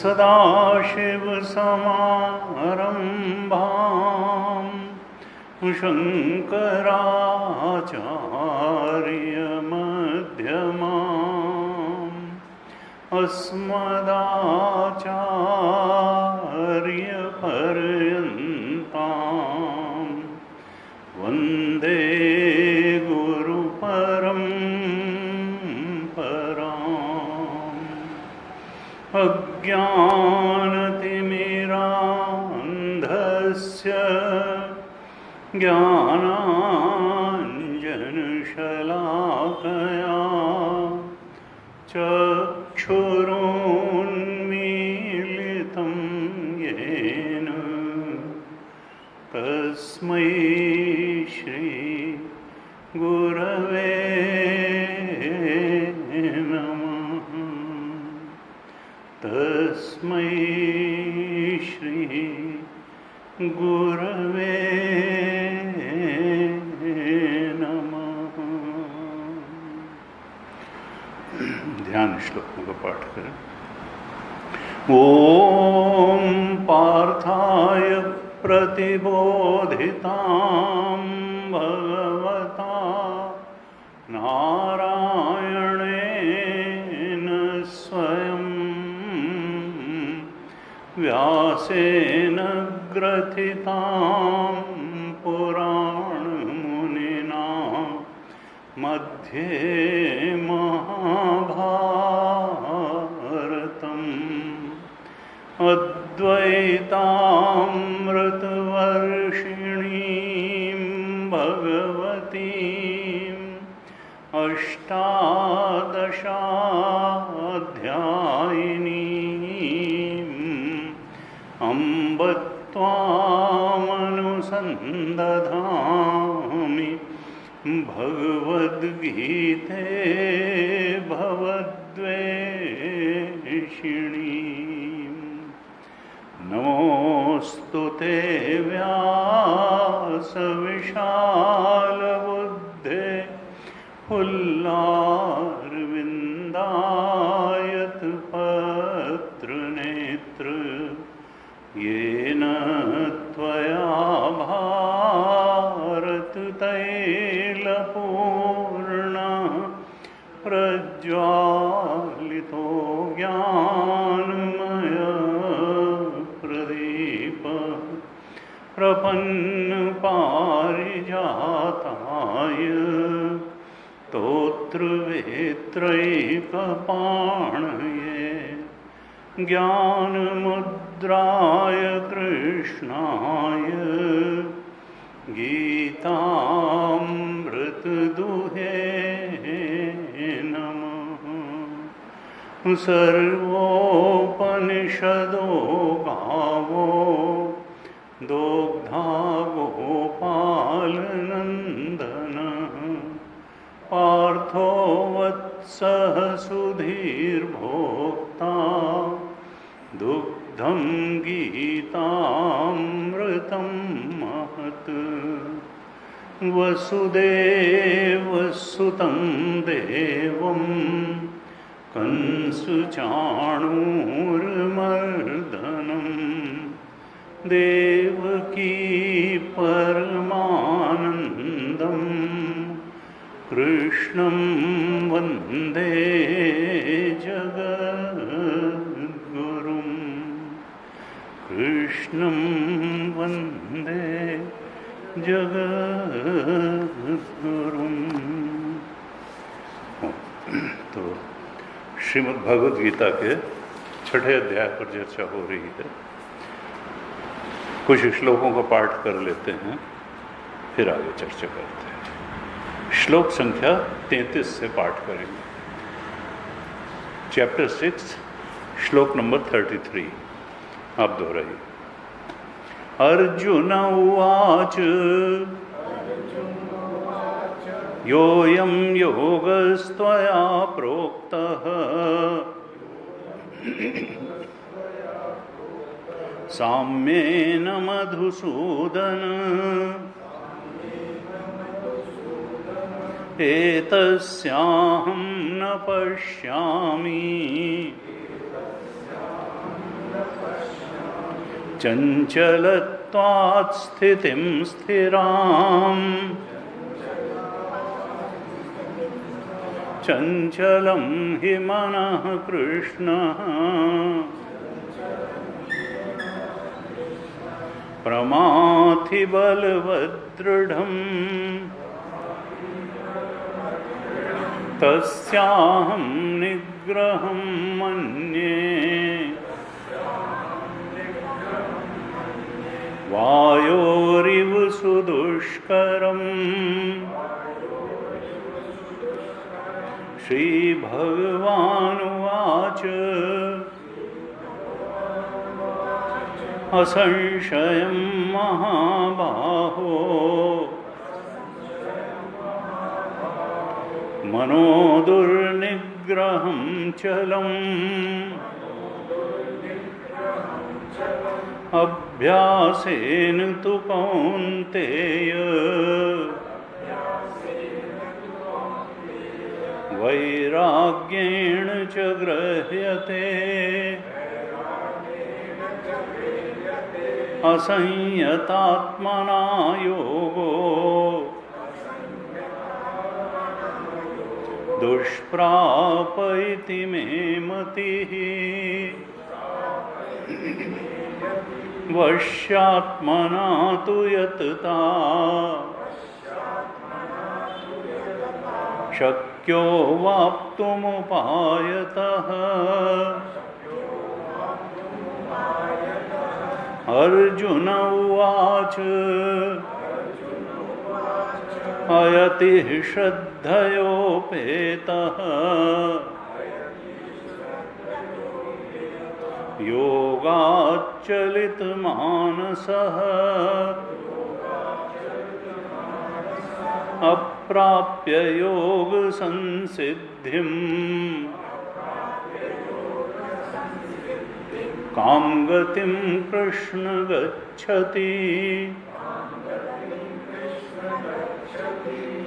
सदाशिवसमारम्भां शङ्कराचार्यमध्यमाम् अस्मदाचार्यपर्यन्तां वन्दे गुरुपरम्पराम्। अज्ञानतिमिरान्धस्य ज्ञानाञ्जनशलाकया चक्षुरुन्मीलितं येन तस्मै श्री गुरवे नमः। तस्मै श्री गुरवे नमः। ध्यान श्लोकों का पाठ करें। ओम पार्थाय प्रतिबोधितां भगवता नारायणेन स्वयं व्यासेन ग्रथितां पुराणमुनिना मध्ये महाभारतम् अद्वैतामृतवर्षिणीं भगवतीम् अष्टादशाध्यायिनीम् अम्ब त्वामनुसन्दधामि भगवद्गीते भवद्वेषिणीम्। नमोऽस्तु ते व्यासविशालबुद्धे फुल्लारविन्दायतपत्रनेत्र येन त्वया भारततैलपूर्णः प्रज्वालितो ज्ञानमयप्रदीपः प्रपन्नपारिजाताय स्तोत्रवेत्रैकपाणये ज्ञानमुद्राय कृष्णाय गीतामृतदुहे नमः। सर्वोपनिषदो गावो दोग्धा गोपालनन्दनः पार्थ अथो वत्सः सुधीर्भोक्ता दुग्धं गीतामृतं महत् वसुदेवसुतं देवं कंसुचाणूरमर्दनं देवकी परमानन्दं कृष्णं वन्दे जगद्गुरुं कृष्णं वन्दे जगद्गुरुं। तो श्रीमद् भगवद गीता के 6ठे अध्याय पर चर्चा हो रही है। कुछ श्लोकों का पाठ कर लेते हैं, फिर आगे चर्चा करते हैं। श्लोक संख्या 33 से पाठ करेंगे। चैप्टर 6 श्लोक नंबर 33 आप दोहराइए। अर्जुन उवाच योऽयं योगस्त्वया प्रोक्तः साम्येन मधुसूदन एतस्याहं न पश्यामि चञ्चलत्वात् स्थितिं स्थिराम् चञ्चलं हि मनः कृष्ण प्रमाथि बलवदृढम् तस्याहं निग्रहं मन्ये वायोरिव सुदुष्करम्। श्रीभगवानुवाच असंशयं महाबाहो मनो दुर्निग्रहं चलम् अभ्यासेन तु कौन्तेय वैराग्येण च गृह्यते असंयतात्मना योगो दुष्प्राप इति मे मतिः वश्यात्मना तु यतता शक्यो वाप्तुमुपायतः। अर्जुन उवाच अयति श्रद्धयोपेतः योगाच्चलितमानसः अप्राप्य योगसंसिद्धिं कां गतिं कृष्ण गच्छति।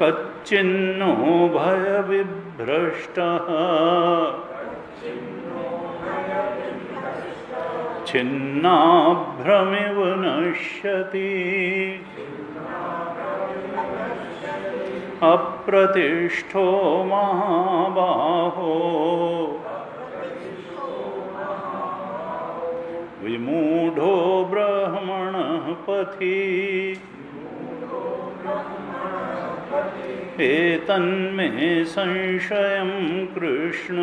कच्चिन्नो भयविभ्रष्टः छिन्नाभ्रमिव नश्यति अप्रतिष्ठो महाबाहो विमूढो ब्रह्मणः पथि एतन्मे संशयं कृष्ण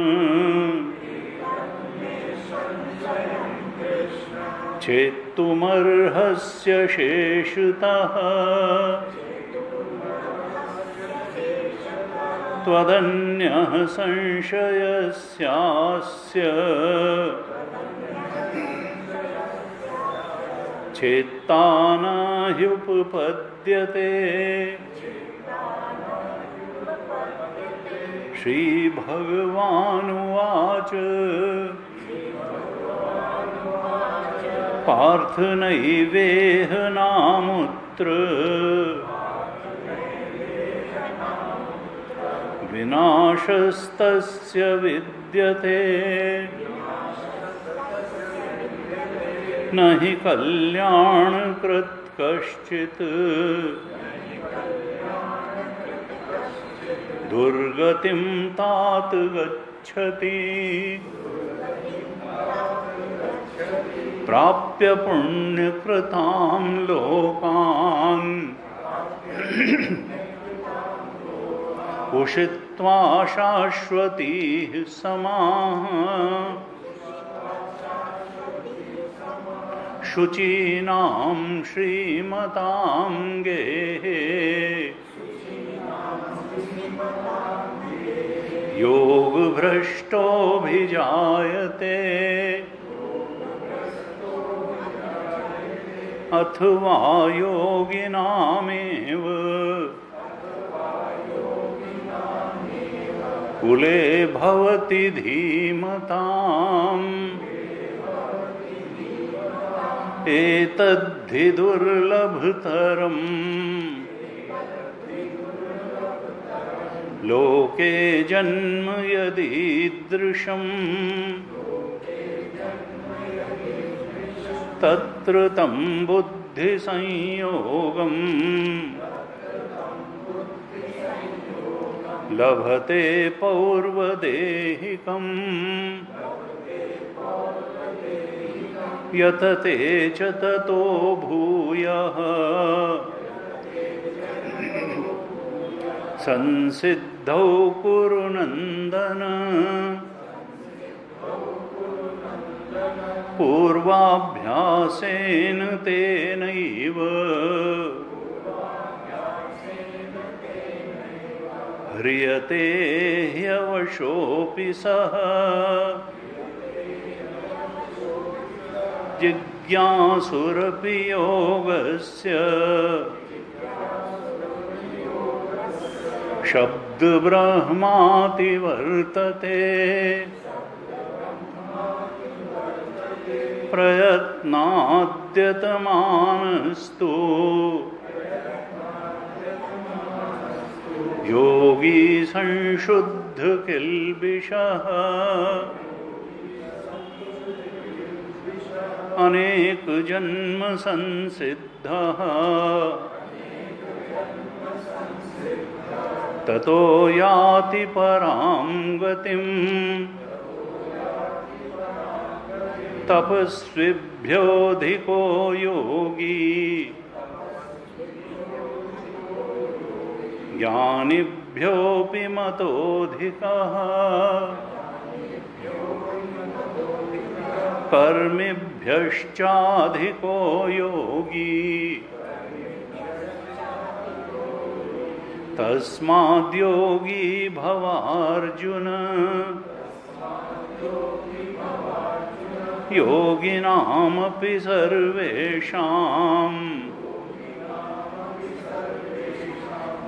चेत्तुमर्हस्य शेषतः त्वदन्यः संशयस्यास्य चेत्ता नाह्युपपद्यते। श्रीभगवानुवाच पार्थ नैवेह नामुत्र विनाशस्तस्य विद्यते न हि कल्याणकृत् कश्चित् दुर्गतिं तात गच्छति प्राप्य पुण्यकृतां लोकान् उषित्वा शाश्वतीः समाः शुचीनां श्रीमतां गेहे योगभ्रष्टोऽभिजायते अथवा योगिनामेव कुले भवति धीमताम् एतद्धि दुर्लभतरम् लोके जन्म यदीदृशम् तत्र तं बुद्धिसंयोगम् लभते पौर्वदेहिकम् यतते च ततो भूयः संसिद्धौ कुरु नन्दन पूर्वाभ्यासेन तेनैव ह्रियते ह्यवशोऽपि सः जिज्ञासुरपि योगस्य शब्दब्रह्माति वर्तते प्रयत्नाद्यतमानस्तु योगी संशुद्ध किल्बिषः अनेक जन्म संसिद्धः ततो याति परां गतिम् तपस्विभ्योऽधिको योगी ज्ञानिभ्योऽपि मतोऽधिकः कर्मिभ्यश्चाधिको योगी तस्माद्योगी भवार्जुन योगिनामपि सर्वेषाम्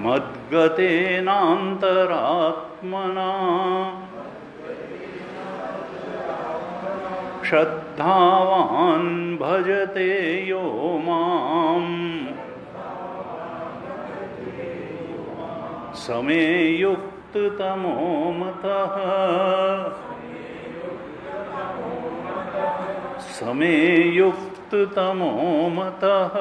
मद्गतेनान्तरात्मना श्रद्धावान् भजते यो माम् समे युक्ततमो मतः समे युक्ततमो मतः।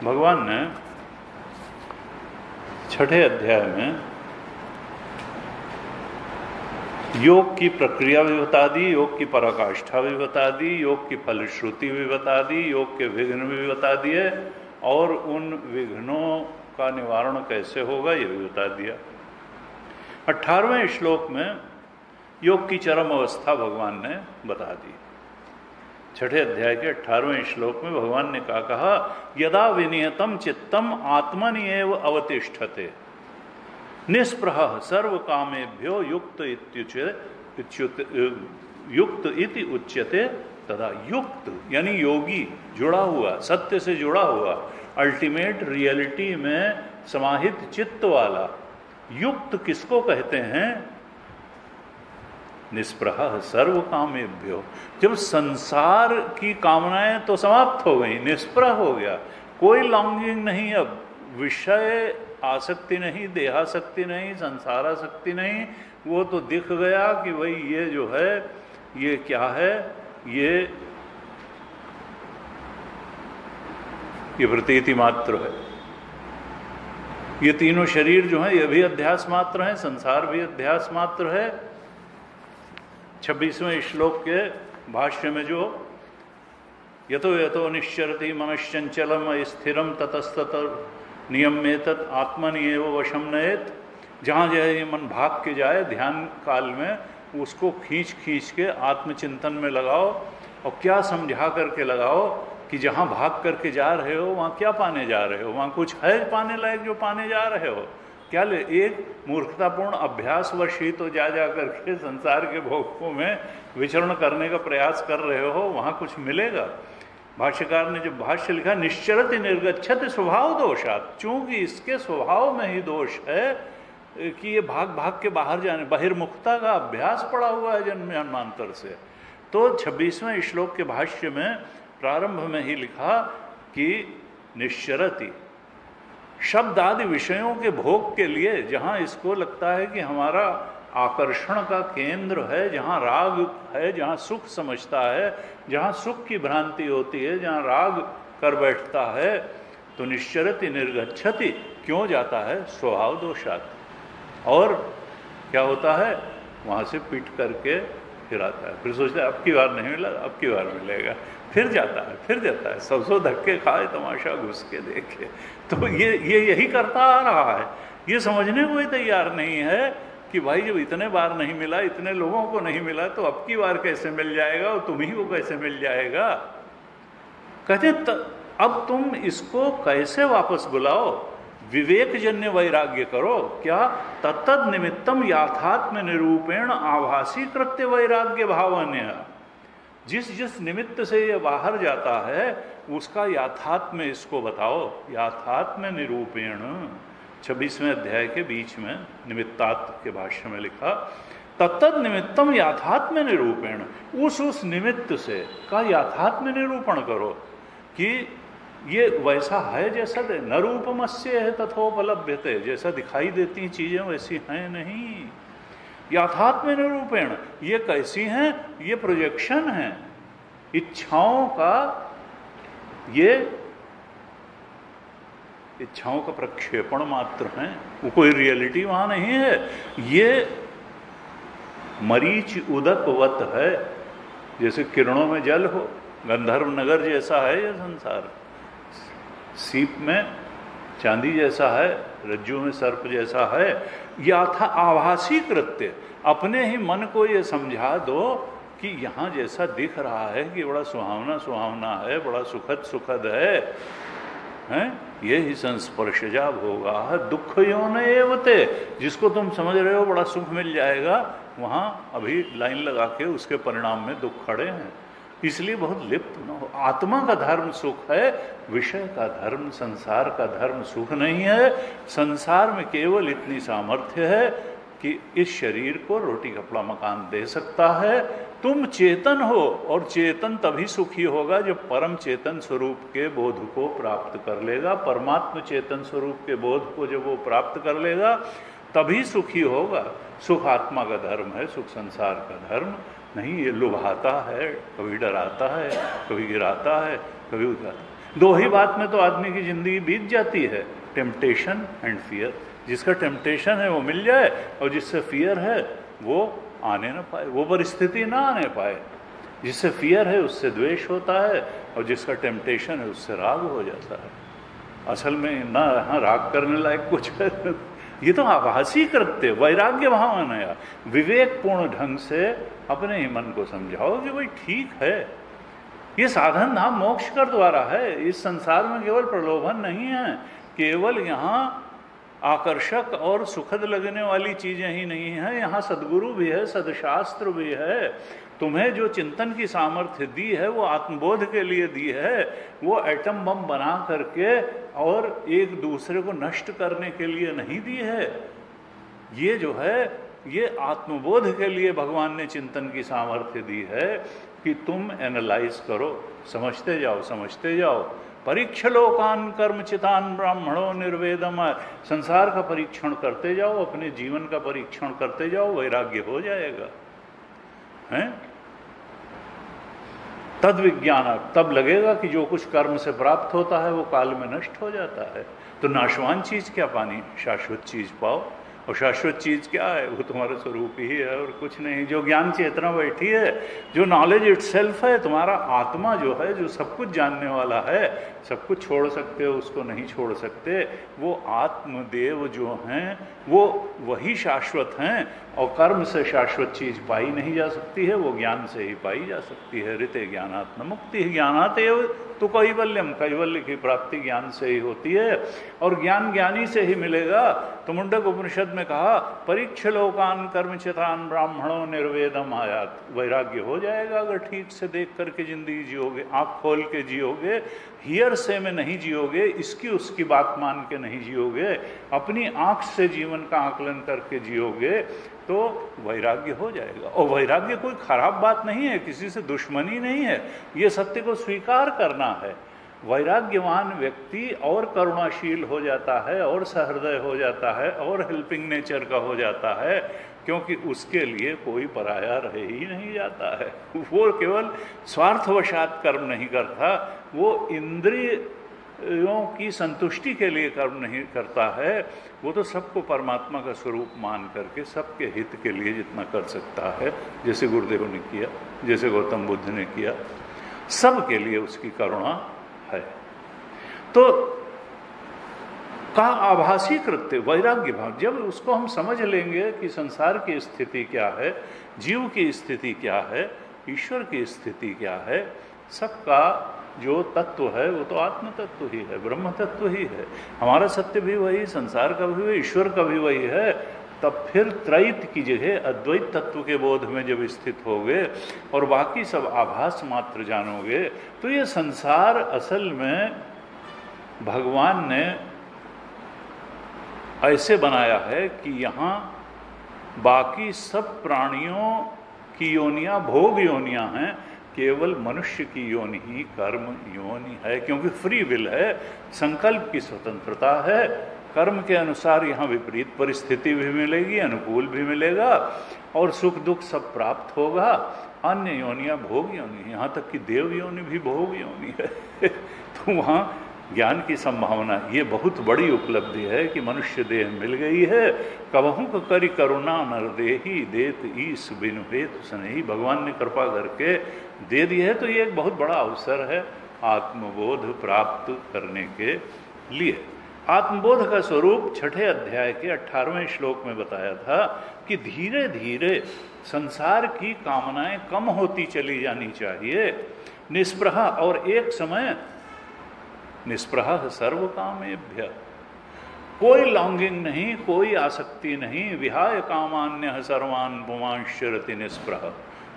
भगवान ने छठे अध्याय में योग की प्रक्रिया भी बता दी, योग की पराकाष्ठा भी बता दी, योग की फलश्रुति भी बता दी, योग के विघ्न भी बता दिए और उन विघ्नों का निवारण कैसे होगा ये भी बता दिया। 18वें श्लोक में योग की चरम अवस्था भगवान ने बता दी। छठे अध्याय के 18वें श्लोक में भगवान ने कहा यदा विनियतम चित्तम आत्मनि एव अवतिष्ठते निस्पृहः सर्व कामेभ्यो युक्त इति उच्यते तदा युक्त यानी योगी, जुड़ा हुआ, सत्य से जुड़ा हुआ, अल्टीमेट रियलिटी में समाहित चित्त वाला। युक्त किसको कहते हैं? निष्प्रह सर्व कामेभ्यो, जब संसार की कामनाएं तो समाप्त हो गई, निष्प्रह हो गया, कोई लॉन्गिंग नहीं, अब विषय आसक्ति नहीं, देहासक्ति नहीं, संसारासक्ति नहीं, वो तो दिख गया कि भाई ये जो है ये क्या है, ये प्रतीति मात्र है, ये तीनों शरीर जो है ये भी अध्यास मात्र है, संसार भी अध्यास मात्र है। 26वें श्लोक के भाष्य में जो यतो यतो निश्चरति मनश्चंचलम स्थिरम ततस्तत नियम्येतत् आत्मनि एव वशम नयेत, जहाँ जाए ये मन भाग के जाए ध्यान काल में, उसको खींच खींच के आत्मचिंतन में लगाओ, और क्या समझा करके लगाओ कि जहाँ भाग करके जा रहे हो वहाँ क्या पाने जा रहे हो, वहाँ कुछ है पाने लायक जो पाने जा रहे हो? क्या ले एक मूर्खतापूर्ण अभ्यासवश ही तो जा करके संसार के भोगों में विचरण करने का प्रयास कर रहे हो, वहाँ कुछ मिलेगा? भाष्यकार ने जो भाष्य लिखा, निश्चरति निर्गच्छति स्वभाव दोषात्, चूंकि इसके स्वभाव में ही दोष है कि ये भाग भाग के बाहर जाने, बहिर्मुखता का अभ्यास पड़ा हुआ है जन्म जन्मांतर से। तो 26वें श्लोक के भाष्य में प्रारंभ में ही लिखा कि निश्चरति शब्द आदि विषयों के भोग के लिए, जहाँ इसको लगता है कि हमारा आकर्षण का केंद्र है, जहाँ राग है, जहाँ सुख समझता है, जहाँ सुख की भ्रांति होती है, जहाँ राग कर बैठता है, तो निश्चरति निर्गच्छति, क्यों जाता है? स्वभाव दोषात्। और क्या होता है? वहाँ से पीट करके फिर आता है, फिर सोचता है अब की बार नहीं मिला, अब की बार मिलेगा, फिर जाता है, फिर जाता है, सौ धक्के खाए तमाशा घुस के देखे। तो ये यही करता आ रहा है, ये समझने को ही तैयार नहीं है कि भाई जब इतने बार नहीं मिला, इतने लोगों को नहीं मिला, तो अब की बार कैसे मिल जाएगा और तुम्ही को कैसे मिल जाएगा? कहते अब तुम इसको कैसे वापस बुलाओ? विवेक जन्य वैराग्य करो। क्या? तत्तद निमित्तम याथात्म निरूपेण आभासी कृत्य वैराग्य भावन्य, जिस जिस निमित्त से ये बाहर जाता है उसका याथात्म्य इसको बताओ। याथात्म्य निरूपेण 26वें अध्याय के बीच में निमित्तात् के भाष्य में लिखा, तत्तद निमित्तम याथात्म्य निरूपेण, उस निमित्त से का याथात्म्य निरूपण करो कि ये वैसा है जैसा न रूपमस्य है तथोपलभ्यते, जैसा दिखाई देती चीजें वैसी हैं नहीं। याथात्म्य निरूपेण, ये कैसी हैं? ये प्रोजेक्शन है, इच्छाओं का, ये इच्छाओं का प्रक्षेपण मात्र है, वो कोई रियलिटी वहां नहीं है। ये मरीच उदकवत है, जैसे किरणों में जल हो, गंधर्व नगर जैसा है ये संसार, सीप में चांदी जैसा है, रज्जु में सर्प जैसा है। याथा आभासी कृत्य, अपने ही मन को ये समझा दो कि यहाँ जैसा दिख रहा है कि बड़ा सुहावना सुहावना है, बड़ा सुखद सुखद है, हैं? ये ही संस्पर्शजा भोगा दुख योन एवते, जिसको तुम समझ रहे हो बड़ा सुख मिल जाएगा, वहाँ अभी लाइन लगा के उसके परिणाम में दुख खड़े हैं। इसलिए बहुत लिप्त न हो। आत्मा का धर्म सुख है, विषय का धर्म, संसार का धर्म सुख नहीं है। संसार में केवल इतनी सामर्थ्य है कि इस शरीर को रोटी कपड़ा मकान दे सकता है। तुम चेतन हो, और चेतन तभी सुखी होगा जब परम चेतन स्वरूप के बोध को प्राप्त कर लेगा। परमात्म चेतन स्वरूप के बोध को जब वो प्राप्त कर लेगा तभी सुखी होगा। सुख आत्मा का धर्म है, सुख संसार का धर्म नहीं। ये लुभाता है, कभी डराता है, कभी गिराता है, कभी उठाता। दो ही बात में तो आदमी की जिंदगी बीत जाती है, टेम्पटेशन एंड फियर। जिसका टेम्पटेशन है वो मिल जाए, और जिससे फियर है वो आने ना पाए, वो परिस्थिति ना आने पाए। जिससे फियर है उससे द्वेष होता है, और जिसका टेम्पटेशन है उससे राग हो जाता है। असल में ना यहाँ राग करने लायक कुछ है, ये तो आभासी कृत्य वैराग्य भावना है। विवेकपूर्ण ढंग से अपने ही मन को समझाओ कि भाई ठीक है, ये साधन धाम मोक्ष कर द्वारा है। इस संसार में केवल प्रलोभन नहीं है, केवल यहाँ आकर्षक और सुखद लगने वाली चीजें ही नहीं है, यहाँ सद्गुरु भी है, सदशास्त्र भी है, तुम्हें जो चिंतन की सामर्थ्य दी है वो आत्मबोध के लिए दी है, वो एटम बम बना करके और एक दूसरे को नष्ट करने के लिए नहीं दी है। ये जो है ये आत्मबोध के लिए भगवान ने चिंतन की सामर्थ्य दी है कि तुम एनालाइज करो, समझते जाओ समझते जाओ। परीक्ष लोकान कर्मचितान ब्राह्मणों निर्वेदम, संसार का परीक्षण करते जाओ, अपने जीवन का परीक्षण करते जाओ, वैराग्य हो जाएगा। हैं? तद विज्ञान, तब लगेगा कि जो कुछ कर्म से प्राप्त होता है वो काल में नष्ट हो जाता है। तो नाशवान चीज क्या पानी, शाश्वत चीज पाओ। और शाश्वत चीज क्या है, वो तुम्हारा स्वरूप ही है और कुछ नहीं। जो ज्ञान चेतना बैठी है, जो नॉलेज इटसेल्फ है, तुम्हारा आत्मा जो है, जो सब कुछ जानने वाला है, सब कुछ छोड़ सकते हो, उसको नहीं छोड़ सकते। वो आत्मदेव जो हैं वो वही शाश्वत हैं और कर्म से शाश्वत चीज पाई नहीं जा सकती है, वो ज्ञान से ही पाई जा सकती है। ऋते ज्ञानात्म मुक्ति ज्ञानात एव तो कैवल्यम, कैवल्य की प्राप्ति ज्ञान से ही होती है और ज्ञान ज्ञानी से ही मिलेगा। तो मुंडक उपनिषद में कहा परीक्ष लोकान कर्मचितान ब्राह्मणों निर्वेदम आयात, वैराग्य हो जाएगा अगर ठीक से देख करके जिंदगी जियोगे, आंख खोल के जियोगे, हियर से में नहीं जियोगे, इसकी उसकी बात मान के नहीं जियोगे, अपनी आंख से जीवन का आकलन करके जियोगे तो वैराग्य हो जाएगा। और वैराग्य कोई खराब बात नहीं है, किसी से दुश्मनी नहीं है, ये सत्य को स्वीकार करना है। वैराग्यवान व्यक्ति और करुणाशील हो जाता है और सहृदय हो जाता है और हेल्पिंग नेचर का हो जाता है, क्योंकि उसके लिए कोई पराया रह ही नहीं जाता है। वो केवल स्वार्थवशात कर्म नहीं करता, वो इंद्रियों की संतुष्टि के लिए कर्म नहीं करता है, वो तो सबको परमात्मा का स्वरूप मान करके सबके हित के लिए जितना कर सकता है, जैसे गुरुदेव ने किया, जैसे गौतम बुद्ध ने किया, सब के लिए उसकी करुणा है। तो का आभासी कृत्य वैराग्य भाव, जब उसको हम समझ लेंगे कि संसार की स्थिति क्या है, जीव की स्थिति क्या है, ईश्वर की स्थिति क्या है, सबका जो तत्व है वो तो आत्म तत्व ही है, ब्रह्म तत्व ही है। हमारा सत्य भी वही, संसार का भी वही, ईश्वर का भी वही है। तब फिर त्रैत की जगह अद्वैत तत्व के बोध में जब स्थित होगे और बाकी सब आभास मात्र जानोगे, तो ये संसार असल में भगवान ने ऐसे बनाया है कि यहाँ बाकी सब प्राणियों की योनियां भोग योनियां हैं, केवल मनुष्य की योनि ही कर्म योनि है, क्योंकि फ्री विल है, संकल्प की स्वतंत्रता है। कर्म के अनुसार यहाँ विपरीत परिस्थिति भी मिलेगी, अनुकूल भी मिलेगा और सुख दुख सब प्राप्त होगा। अन्य योनियां भोग योनि, यहाँ तक कि देव योनि भी भोग योनि है। तो वहाँ ज्ञान की संभावना, ये बहुत बड़ी उपलब्धि है कि मनुष्य देह मिल गई है। कबहू करी करुणा नरदेही देत ईस बिनु हेतु सनहि, भगवान ने कृपा करके दे दी है, तो ये एक बहुत बड़ा अवसर है आत्मबोध प्राप्त करने के लिए। आत्मबोध का स्वरूप छठे अध्याय के 18वें श्लोक में बताया था कि धीरे धीरे संसार की कामनाएं कम होती चली जानी चाहिए, निष्प्रह, और एक समय निष्प्रह सर्व कामेभ्य, कोई लॉन्गिंग नहीं, कोई आसक्ति नहीं, विहाय कामान्य सर्वान् पुमांश्चरति निष्प्रह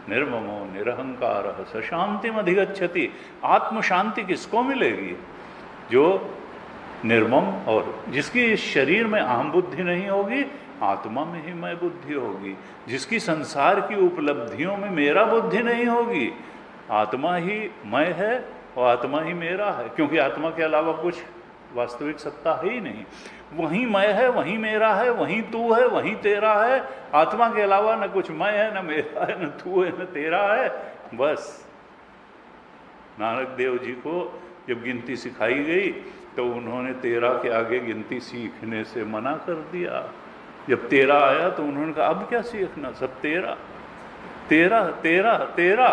निर्ममो निरहंकार स शांतिम अधिगच्छति। आत्म शांति किसको मिलेगी? जो निर्मम और जिसकी इस शरीर में अहम बुद्धि नहीं होगी, आत्मा में ही मैं बुद्धि होगी, जिसकी संसार की उपलब्धियों में मेरा बुद्धि नहीं होगी, आत्मा ही मैं है और आत्मा ही मेरा है, क्योंकि आत्मा के अलावा कुछ वास्तविक सत्ता है ही नहीं। वहीं मैं है, वहीं मेरा है, वहीं तू है, वहीं तेरा है। आत्मा के अलावा न कुछ मैं है, न मेरा है, न तू है, न तेरा है। बस नानक देव जी को जब गिनती सिखाई गई तो उन्होंने तेरा के आगे गिनती सीखने से मना कर दिया। जब तेरा आया तो उन्होंने कहा अब क्या सीखना, सब तेरा तेरा तेरा तेरा,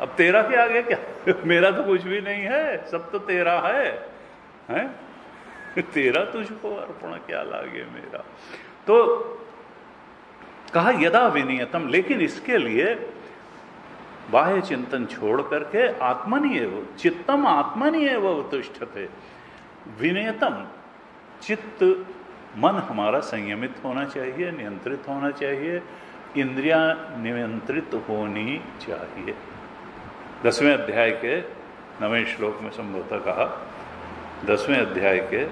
अब तेरा के आगे क्या, मेरा तो कुछ भी नहीं है, सब तो तेरा है, हैं? तेरा तुझको अर्पण क्या लागे मेरा। तो कहा यदा विनियतम, लेकिन इसके लिए बाह्य चिंतन छोड़ करके आत्मनिएव चित्तम आत्मनिएव उत्तिष्ठते। विनियतम, चित्त मन हमारा संयमित होना चाहिए, नियंत्रित होना चाहिए, इंद्रियां नियंत्रित होनी चाहिए। 10वें अध्याय के 9वें श्लोक में संभवतः कहा, 10वें अध्याय के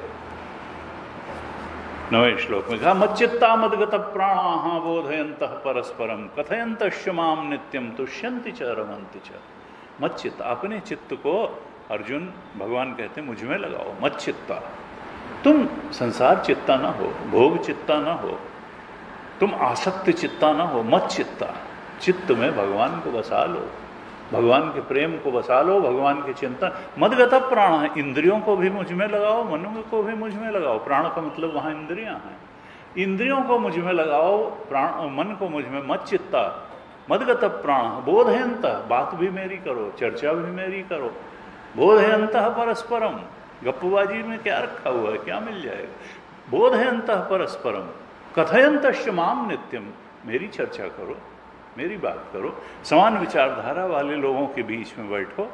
9वें श्लोक में कहा, मच्चित्ता मद्गत प्राणाः बोधयन्तः परस्परम कथयन्तश्च माम नित्यम तुष्यन्ति च रमन्ति च। मच्चित्त, अपने चित्त को अर्जुन भगवान कहते मुझ में लगाओ। मच्चित्ता, तुम संसार चित्ता ना हो, भोग चित्ता ना हो, तुम आसक्त चित्ता ना हो। मच्चित्ता, चित्त में भगवान को बसा लो, भगवान के प्रेम को बसा लो, भगवान के चिंतन। मद्गत प्राण, इंद्रियों को भी मुझ में लगाओ, मन को भी मुझ में लगाओ। प्राण का मतलब वहाँ इंद्रियां हैं, इंद्रियों को मुझ में लगाओ, प्राण मन को मुझ में। मच्चित्ता मद्गत प्राण बोधयंत, बात भी मेरी करो, चर्चा भी मेरी करो। बोधयंत परस्परम, गप्पबाजी में क्या रखा हुआ है, क्या मिल जाएगा। बोधयंत परस्परम कथयन्तश्च माम नित्यम, मेरी चर्चा करो, मेरी बात करो। समान विचारधारा वाले लोगों के बीच में बैठो।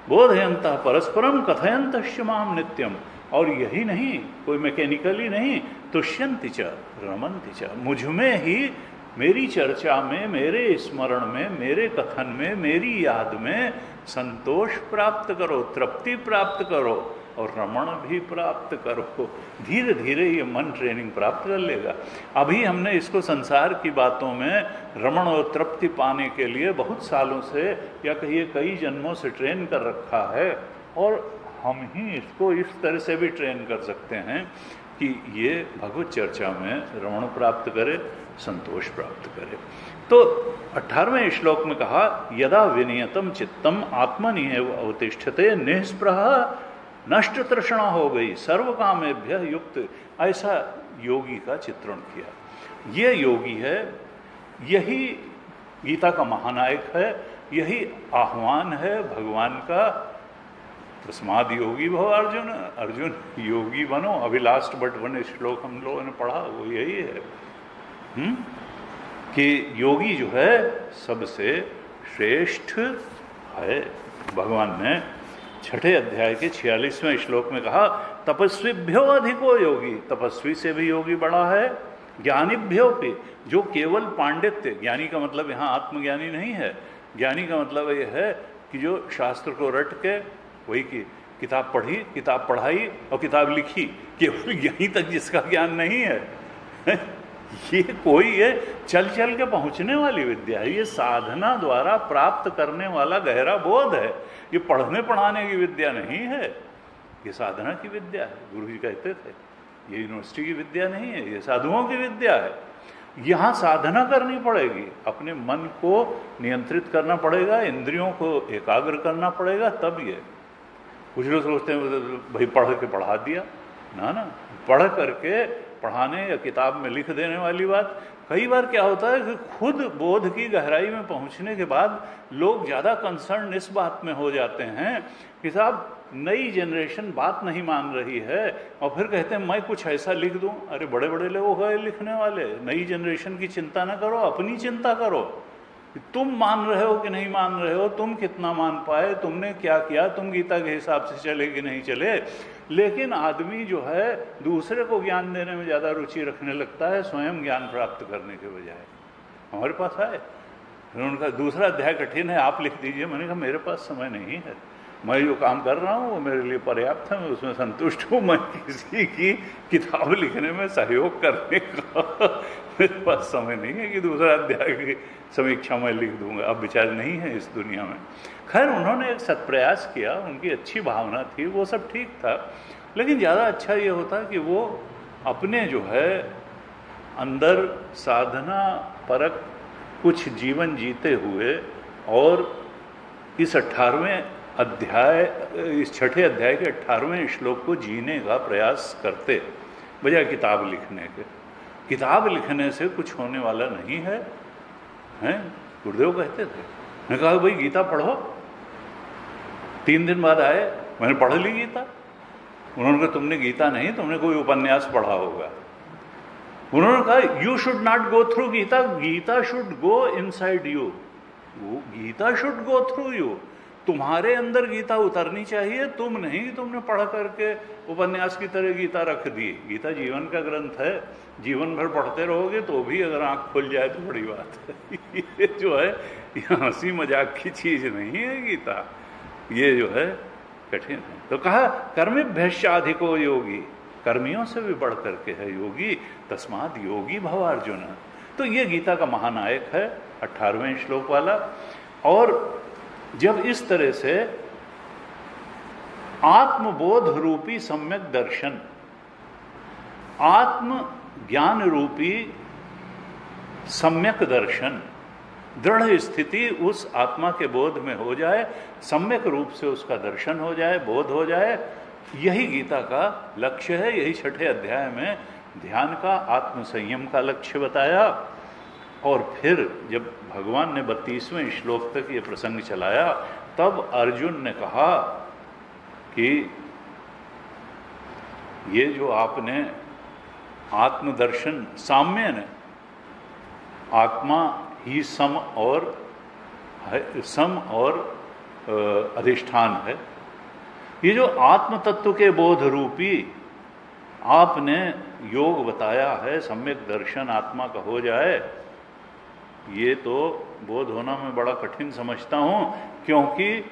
बोधयंत परस्परम कथयन्तश्च माम नित्यम, और यही नहीं, कोई मैकेनिकली नहीं, तुष्यन्ति च रमन्ति च, मुझ में ही, मेरी चर्चा में, मेरे स्मरण में, मेरे कथन में, मेरी याद में संतोष प्राप्त करो, तृप्ति प्राप्त करो और रमण भी प्राप्त करो। धीरे धीरे ये मन ट्रेनिंग प्राप्त कर लेगा। अभी हमने इसको संसार की बातों में रमण और तृप्ति पाने के लिए बहुत सालों से, या कहिए कई जन्मों से ट्रेन कर रखा है, और हम ही इसको इस तरह से भी ट्रेन कर सकते हैं कि ये भगवत चर्चा में रमण प्राप्त करे, संतोष प्राप्त करे। तो 18वें श्लोक में कहा, यदा विनियतम चित्तम आत्मनि एव अवतिष्ठते निःस्पृह नष्ट तृष्णा हो गई सर्व कामेभ्य युक्त। ऐसा योगी का चित्रण किया। ये योगी है, यही गीता का महानायक है, यही आह्वान है भगवान का। तस्माद् योगी भव अर्जुन, अर्जुन योगी बनो। अभी लास्ट बट वन श्लोक हम लोगों ने पढ़ा, वो यही है कि योगी जो है सबसे श्रेष्ठ है। भगवान ने 6ठे अध्याय के 46वें श्लोक में कहा, तपस्वीभ्यो अधिको योगी, तपस्वी से भी योगी बड़ा है। ज्ञानीभ्यो भी, जो केवल पांडित्य, ज्ञानी का मतलब यहाँ आत्मज्ञानी नहीं है, ज्ञानी का मतलब ये है कि जो शास्त्र को रट के, वही की किताब पढ़ी, किताब पढ़ाई और किताब लिखी, केवल यहीं तक जिसका ज्ञान नहीं है। ये कोई ये चल चल के पहुंचने वाली विद्या है, ये साधना द्वारा प्राप्त करने वाला गहरा बोध है। ये पढ़ने पढ़ाने की विद्या नहीं है, ये साधना की विद्या है। गुरु जी कहते थे ये यूनिवर्सिटी की विद्या नहीं है, ये साधुओं की विद्या है। यहाँ साधना करनी पड़ेगी, अपने मन को नियंत्रित करना पड़ेगा, इंद्रियों को एकाग्र करना पड़ेगा, तब ये। कुछ लोग सोचते हैं भाई पढ़ के पढ़ा दिया, ना ना, पढ़ करके पढ़ाने या किताब में लिख देने वाली बात। कई बार क्या होता है कि खुद बोध की गहराई में पहुंचने के बाद लोग ज़्यादा कंसर्न इस बात में हो जाते हैं कि साहब नई जनरेशन बात नहीं मान रही है, और फिर कहते हैं मैं कुछ ऐसा लिख दूं। अरे बड़े बड़े लोग हैं लिखने वाले, नई जनरेशन की चिंता ना करो, अपनी चिंता करो। तुम मान रहे हो कि नहीं मान रहे हो, तुम कितना मान पाए, तुमने क्या किया, तुम गीता के हिसाब से चले कि नहीं चले। लेकिन आदमी जो है दूसरे को ज्ञान देने में ज़्यादा रुचि रखने लगता है, स्वयं ज्ञान प्राप्त करने के बजाय। हमारे पास आए, उनका दूसरा अध्याय कठिन है, आप लिख दीजिए। मैंने कहा मेरे पास समय नहीं है, मैं जो काम कर रहा हूँ वो मेरे लिए पर्याप्त है, मैं उसमें संतुष्ट हूँ। मैं किसी की किताब लिखने में सहयोग करने का मेरे पास समय नहीं है कि दूसरा अध्याय की समीक्षा मैं लिख दूंगा। अब विचार नहीं है इस दुनिया में। खैर उन्होंने एक सत्प्रयास किया, उनकी अच्छी भावना थी, वो सब ठीक था। लेकिन ज़्यादा अच्छा ये होता कि वो अपने जो है अंदर साधना परक कुछ जीवन जीते हुए, और इस 18वें अध्याय, इस 6ठे अध्याय के 18वें श्लोक को जीने का प्रयास करते, बजाय किताब लिखने के। किताब लिखने से कुछ होने वाला नहीं है, हैं? गुरुदेव कहते थे। मैंने कहा भाई गीता पढ़ो। 3 दिन बाद आए, मैंने पढ़ ली गीता। उन्होंने कहा तुमने गीता नहीं, तुमने कोई उपन्यास पढ़ा होगा। उन्होंने कहा you should not go through Gita, Gita should go inside you, Gita should go through you. तुम्हारे अंदर गीता उतरनी चाहिए, तुम नहीं तुमने पढ़ करके उपन्यास की तरह गीता रख दी। गीता जीवन का ग्रंथ है, जीवन भर पढ़ते रहोगे तो भी अगर आंख खुल जाए तो बड़ी बात है। ये जो है ये हंसी मजाक की चीज नहीं है गीता, ये जो है कठिन है। तो कहा कर्मेभ्यश्चाधिको योगी, कर्मियों से भी बढ़ करके है योगी, तस्माद योगी भव अर्जुन। तो ये गीता का महानायक है 18वें श्लोक वाला। और जब इस तरह से आत्मबोध रूपी सम्यक दर्शन, आत्म ज्ञान रूपी सम्यक दर्शन, दृढ़ स्थिति उस आत्मा के बोध में हो जाए, सम्यक रूप से उसका दर्शन हो जाए, बोध हो जाए, यही गीता का लक्ष्य है। यही 6ठे अध्याय में ध्यान का, आत्म संयम का लक्ष्य बताया। और फिर जब भगवान ने 32वें श्लोक तक ये प्रसंग चलाया, तब अर्जुन ने कहा कि ये जो आपने आत्मदर्शन, साम्य ने, आत्मा ही सम और अधिष्ठान है, ये जो आत्म तत्व के बोध रूपी आपने योग बताया है, सम्यक दर्शन आत्मा का हो जाए, ये तो बोध होना मैं बड़ा कठिन समझता हूं, क्योंकि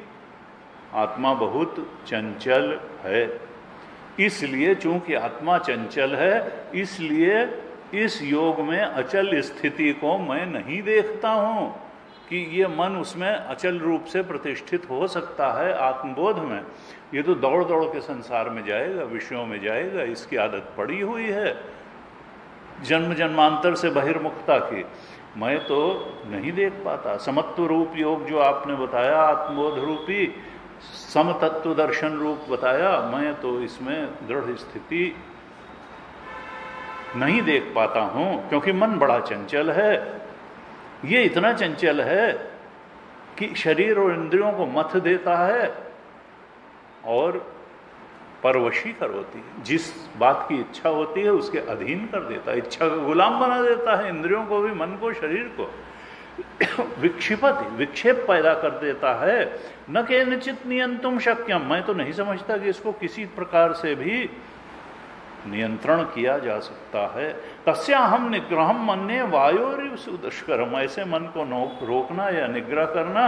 आत्मा बहुत चंचल है। इसलिए चूंकि आत्मा चंचल है, इसलिए इस योग में अचल स्थिति को मैं नहीं देखता हूं कि ये मन उसमें अचल रूप से प्रतिष्ठित हो सकता है आत्मबोध में। ये तो दौड़ दौड़ के संसार में जाएगा, विषयों में जाएगा, इसकी आदत पड़ी हुई है जन्म जन्मांतर से बहिर्मुखता की। मैं तो नहीं देख पाता। समत्व रूप योग जो आपने बताया, आत्मबोध रूपी समतत्व दर्शन रूप बताया, मैं तो इसमें दृढ़ स्थिति नहीं देख पाता हूं, क्योंकि मन बड़ा चंचल है। ये इतना चंचल है कि शरीर और इंद्रियों को मथ देता है और परवशी कर होती है, जिस बात की इच्छा होती है उसके अधीन कर देता है, इच्छा का गुलाम बना देता है, इंद्रियों को भी, मन को, शरीर को विक्षेप पैदा कर देता है। न केनचित नियंतुम शक्यम, मैं तो नहीं समझता कि इसको किसी प्रकार से भी नियंत्रण किया जा सकता है। तस्याहम निग्रहम मन्ये वायोरिव सुदुष्करम, ऐसे मन को रोकना या निग्रह करना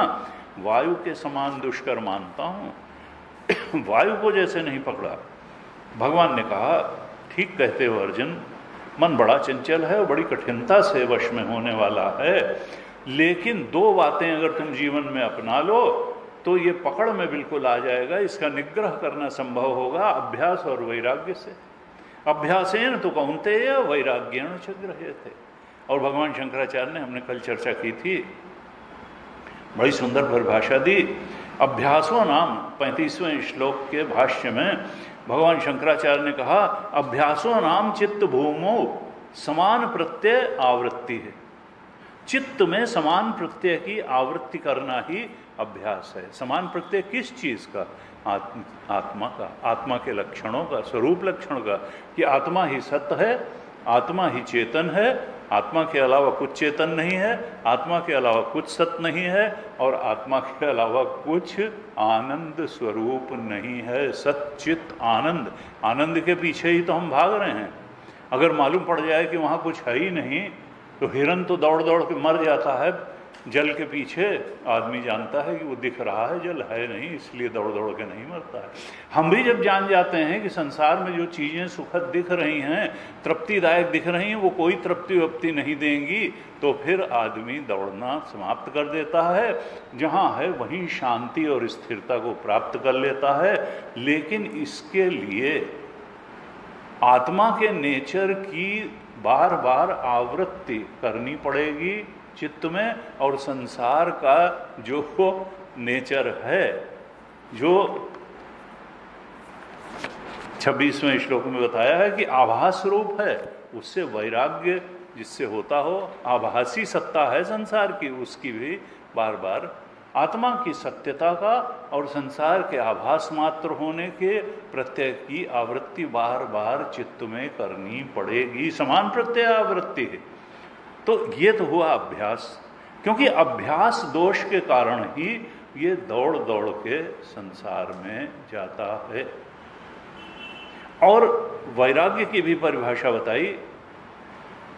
वायु के समान दुष्कर मानता हूं। वायु को जैसे नहीं पकड़ा। भगवान ने कहा ठीक कहते हो अर्जुन, मन बड़ा चंचल है और बड़ी कठिनता से वश में होने वाला है, लेकिन दो बातें अगर तुम जीवन में अपना लो तो ये पकड़ में बिल्कुल आ जाएगा। इसका निग्रह करना संभव होगा अभ्यास और वैराग्य से। अभ्यासेन तो कौन्तेय वैराग्येण च गृह्यते। और भगवान शंकराचार्य ने, हमने कल चर्चा की थी, बड़ी सुंदर परिभाषा दी। अभ्यासो नाम 35वें श्लोक के भाष्य में भगवान शंकराचार्य ने कहा, अभ्यासो नाम चित्त भूमो समान प्रत्यय आवृत्ति है। चित्त में समान प्रत्यय की आवृत्ति करना ही अभ्यास है। समान प्रत्यय किस चीज का? आत्मा का, आत्मा के लक्षणों का, स्वरूप लक्षण का, कि आत्मा ही सत्य है, आत्मा ही चेतन है, आत्मा के अलावा कुछ चेतन नहीं है, आत्मा के अलावा कुछ सत्य नहीं है, और आत्मा के अलावा कुछ आनंद स्वरूप नहीं है। सच्चित आनंद, आनंद के पीछे ही तो हम भाग रहे हैं। अगर मालूम पड़ जाए कि वहाँ कुछ है ही नहीं तो हिरन तो दौड़ दौड़ के मर जाता है जल के पीछे। आदमी जानता है कि वो दिख रहा है, जल है नहीं, इसलिए दौड़ दौड़ के नहीं मरता है। हम भी जब जान जाते हैं कि संसार में जो चीज़ें सुखद दिख रही हैं, तृप्तिदायक दिख रही हैं, वो कोई तृप्ति वप्ति नहीं देंगी, तो फिर आदमी दौड़ना समाप्त कर देता है। जहाँ है वहीं शांति और स्थिरता को प्राप्त कर लेता है। लेकिन इसके लिए आत्मा के नेचर की बार बार आवृत्ति करनी पड़ेगी चित्त में, और संसार का जो नेचर है, जो 26वें श्लोक में बताया है कि आभास रूप है, उससे वैराग्य जिससे होता हो, आभासी सत्ता है संसार की, उसकी भी बार बार आत्मा की सत्यता का और संसार के आभास मात्र होने के प्रत्यय की आवृत्ति बार बार चित्त में करनी पड़ेगी। समान प्रत्यय आवृत्ति है। तो ये तो हुआ अभ्यास, क्योंकि अभ्यास दोष के कारण ही ये दौड़ दौड़ के संसार में जाता है। और वैराग्य की भी परिभाषा बताई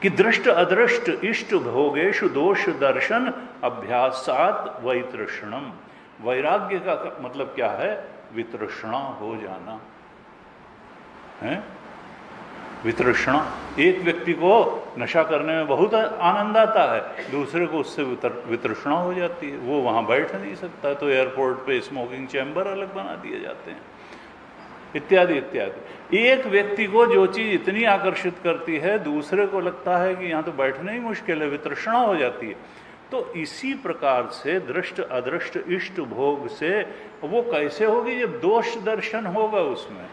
कि दृष्ट अदृष्ट इष्ट भोगेशु दोष दर्शन अभ्यासात वैतृष्णम। वैराग्य का मतलब क्या है? वितृष्णा हो जाना है। वितृष्णा, एक व्यक्ति को नशा करने में बहुत आनंद आता है, दूसरे को उससे वितृष्णा हो जाती है, वो वहां बैठ नहीं सकता, तो एयरपोर्ट पे स्मोकिंग चैम्बर अलग बना दिए जाते हैं, इत्यादि इत्यादि। एक व्यक्ति को जो चीज इतनी आकर्षित करती है, दूसरे को लगता है कि यहाँ तो बैठना ही मुश्किल है, वितृष्णा हो जाती है। तो इसी प्रकार से दृष्ट अदृष्ट इष्ट भोग से वो कैसे होगी? जब दोष दर्शन होगा उसमें।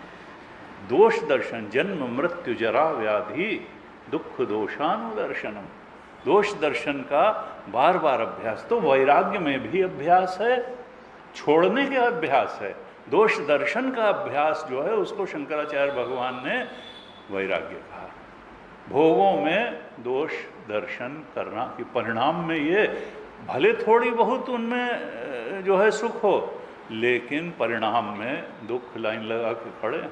दोष दर्शन, जन्म मृत्यु जरा व्याधि दुख दोषानुदर्शनम, दोष दर्शन का बार बार अभ्यास। तो वैराग्य में भी अभ्यास है, छोड़ने का अभ्यास है। दोष दर्शन का अभ्यास जो है उसको शंकराचार्य भगवान ने वैराग्य कहा। भोगों में दोष दर्शन करना कि परिणाम में ये भले थोड़ी बहुत उनमें जो है सुख हो, लेकिन परिणाम में दुख लाइन लगा के खड़े हैं,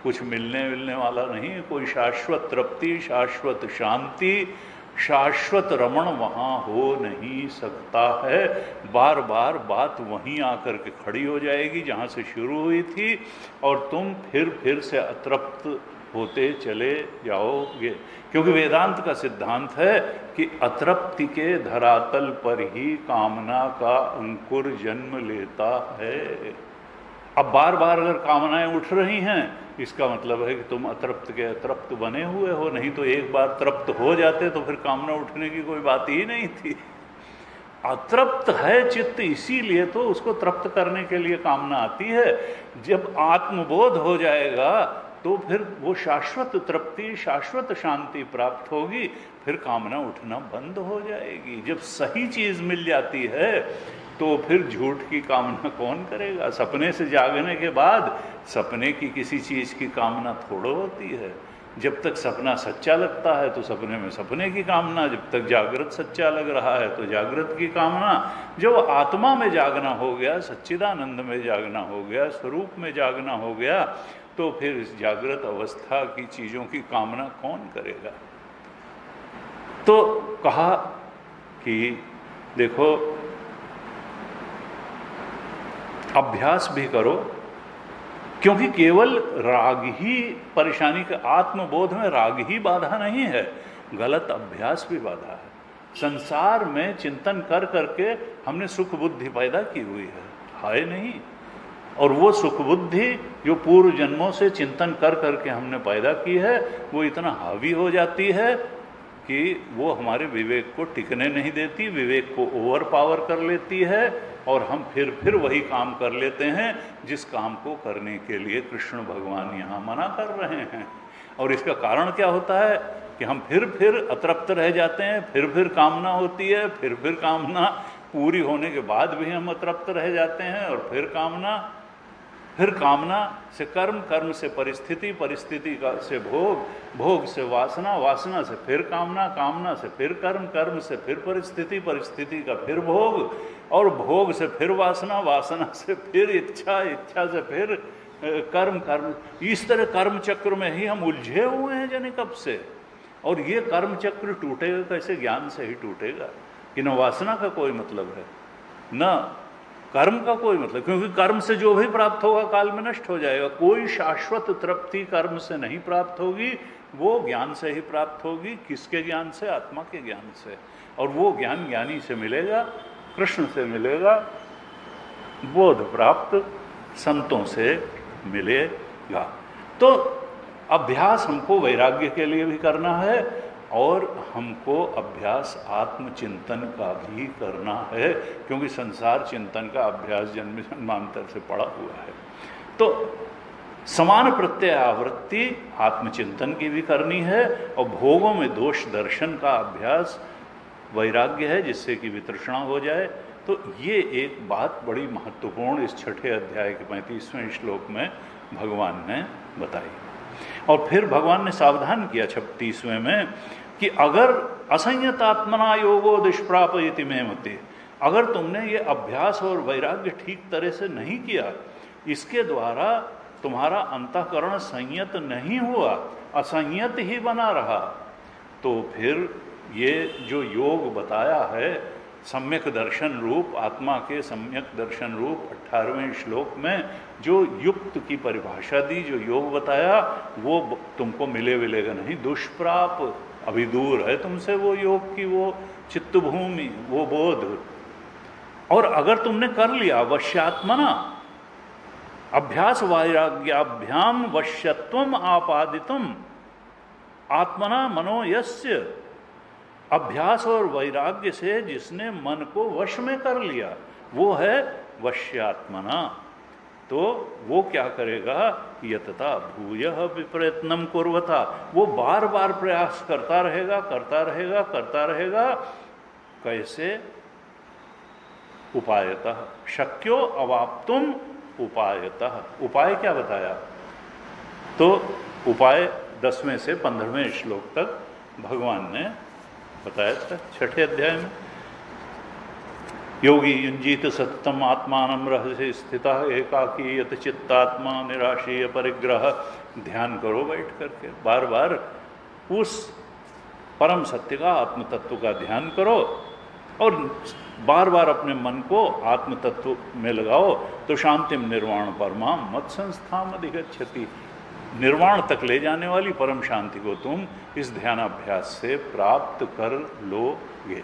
कुछ मिलने वाला नहीं, कोई शाश्वत तृप्ति, शाश्वत शांति, शाश्वत रमण वहाँ हो नहीं सकता है। बार बार बात वहीं आकर के खड़ी हो जाएगी जहाँ से शुरू हुई थी, और तुम फिर से अतृप्त होते चले जाओगे। क्योंकि वेदांत का सिद्धांत है कि अतृप्ति के धरातल पर ही कामना का अंकुर जन्म लेता है। अब बार बार अगर कामनाएं उठ रही हैं, इसका मतलब है कि तुम अतृप्त के अतृप्त बने हुए हो, नहीं तो एक बार तृप्त हो जाते तो फिर कामना उठने की कोई बात ही नहीं थी। अतृप्त है चित्त, इसीलिए तो उसको तृप्त करने के लिए कामना आती है। जब आत्मबोध हो जाएगा तो फिर वो शाश्वत तृप्ति, शाश्वत शांति प्राप्त होगी, फिर कामना उठना बंद हो जाएगी। जब सही चीज मिल जाती है तो फिर झूठ की कामना कौन करेगा? सपने से जागने के बाद सपने की किसी चीज की कामना थोड़ा होती है। जब तक सपना सच्चा लगता है तो सपने में सपने की कामना, जब तक जागृत सच्चा लग रहा है तो जागृत की कामना। जब आत्मा में जागना हो गया, सच्चिदानंद में जागना हो गया, स्वरूप में जागना हो गया, तो फिर इस जागृत अवस्था की चीजों की कामना कौन करेगा? तो कहा कि देखो, अभ्यास भी करो, क्योंकि केवल राग ही परेशानी का, आत्मबोध में राग ही बाधा नहीं है, गलत अभ्यास भी बाधा है। संसार में चिंतन कर करके हमने सुख बुद्धि पैदा की हुई है नहीं? और वो सुख बुद्धि जो पूर्व जन्मों से चिंतन कर करके हमने पैदा की है, वो इतना हावी हो जाती है कि वो हमारे विवेक को टिकने नहीं देती, विवेक को ओवर पावर कर लेती है, और हम फिर वही काम कर लेते हैं जिस काम को करने के लिए कृष्ण भगवान यहाँ मना कर रहे हैं। और इसका कारण क्या होता है कि हम फिर अतृप्त रह जाते हैं, फिर कामना होती है, फिर कामना पूरी होने के बाद भी हम अतृप्त रह जाते हैं, और फिर कामना से कर्म, कर्म से परिस्थिति, परिस्थिति का से भोग, भोग से वासना, वासना से फिर कामना, कामना से फिर कर्म, कर्म से फिर परिस्थिति, परिस्थिति का फिर भोग, और भोग से फिर वासना, वासना से फिर इच्छा, इच्छा से फिर कर्म, कर्म। इस तरह कर्म चक्र में ही हम उलझे हुए हैं जाने कब से। और ये कर्म चक्र टूटेगा कैसे? ज्ञान से ही टूटेगा कि न वासना का कोई मतलब है, न कर्म का कोई मतलब, क्योंकि कर्म से जो भी प्राप्त होगा काल में नष्ट हो जाएगा। कोई शाश्वत तृप्ति कर्म से नहीं प्राप्त होगी, वो ज्ञान से ही प्राप्त होगी। किसके ज्ञान से? आत्मा के ज्ञान से। और वो ज्ञान ज्ञानी से मिलेगा, कृष्ण से मिलेगा, बोध प्राप्त संतों से मिलेगा। तो अभ्यास हमको वैराग्य के लिए भी करना है, और हमको अभ्यास आत्मचिंतन का भी करना है, क्योंकि संसार चिंतन का अभ्यास जन्म जन्मांतर से पड़ा हुआ है। तो समान प्रत्यय आवृत्ति आत्मचिंतन की भी करनी है, और भोगों में दोष दर्शन का अभ्यास वैराग्य है, जिससे कि वितृष्णा हो जाए। तो ये एक बात बड़ी महत्वपूर्ण इस छठे अध्याय के 35वें श्लोक में भगवान ने बताई। और फिर भगवान ने सावधान किया 36वें में कि अगर असंयत आत्मना योगो दुष्प्रापयति में मते, अगर तुमने ये अभ्यास और वैराग्य ठीक तरह से नहीं किया, इसके द्वारा तुम्हारा अंतःकरण संयत नहीं हुआ, असंयत ही बना रहा, तो फिर ये जो योग बताया है सम्यक दर्शन रूप, आत्मा के सम्यक दर्शन रूप 18वें श्लोक में जो युक्त की परिभाषा दी, जो योग बताया, वो तुमको मिलेगा नहीं। दुष्प्राप, अभी दूर है तुमसे वो योग की वो चित्तभूमि, वो बोध। और अगर तुमने कर लिया वश्यात्मना, अभ्यास वैराग्याभ्याम वश्यत्वम आपादितम आत्मना मनो यस्य, अभ्यास और वैराग्य से जिसने मन को वश में कर लिया, वो है वश्यात्मना। तो वो क्या करेगा, यतता भूयः विप्रयत्नम कुर्वता, वो बार बार प्रयास करता रहेगा, करता रहेगा, करता रहेगा। कैसे? उपायतः, शक्यो अवाप्तुम उपायतः। उपाय क्या बताया? तो उपाय 10वें से 15वें श्लोक तक भगवान ने बताया था 6ठे अध्याय में। योगी युंजीत सततम आत्मानं रहस्य स्थिता एकाकी यत चित्तात्मा निराशीय परिग्रह। ध्यान करो बैठ करके, बार बार उस परम सत्य का, आत्म तत्व का ध्यान करो और बार बार अपने मन को आत्म तत्व में लगाओ, तो शांतिम निर्वाण परमाम मत संस्थाम अधिगच्छति, निर्वाण तक ले जाने वाली परम शांति को तुम इस ध्यानाभ्यास से प्राप्त कर लोगे।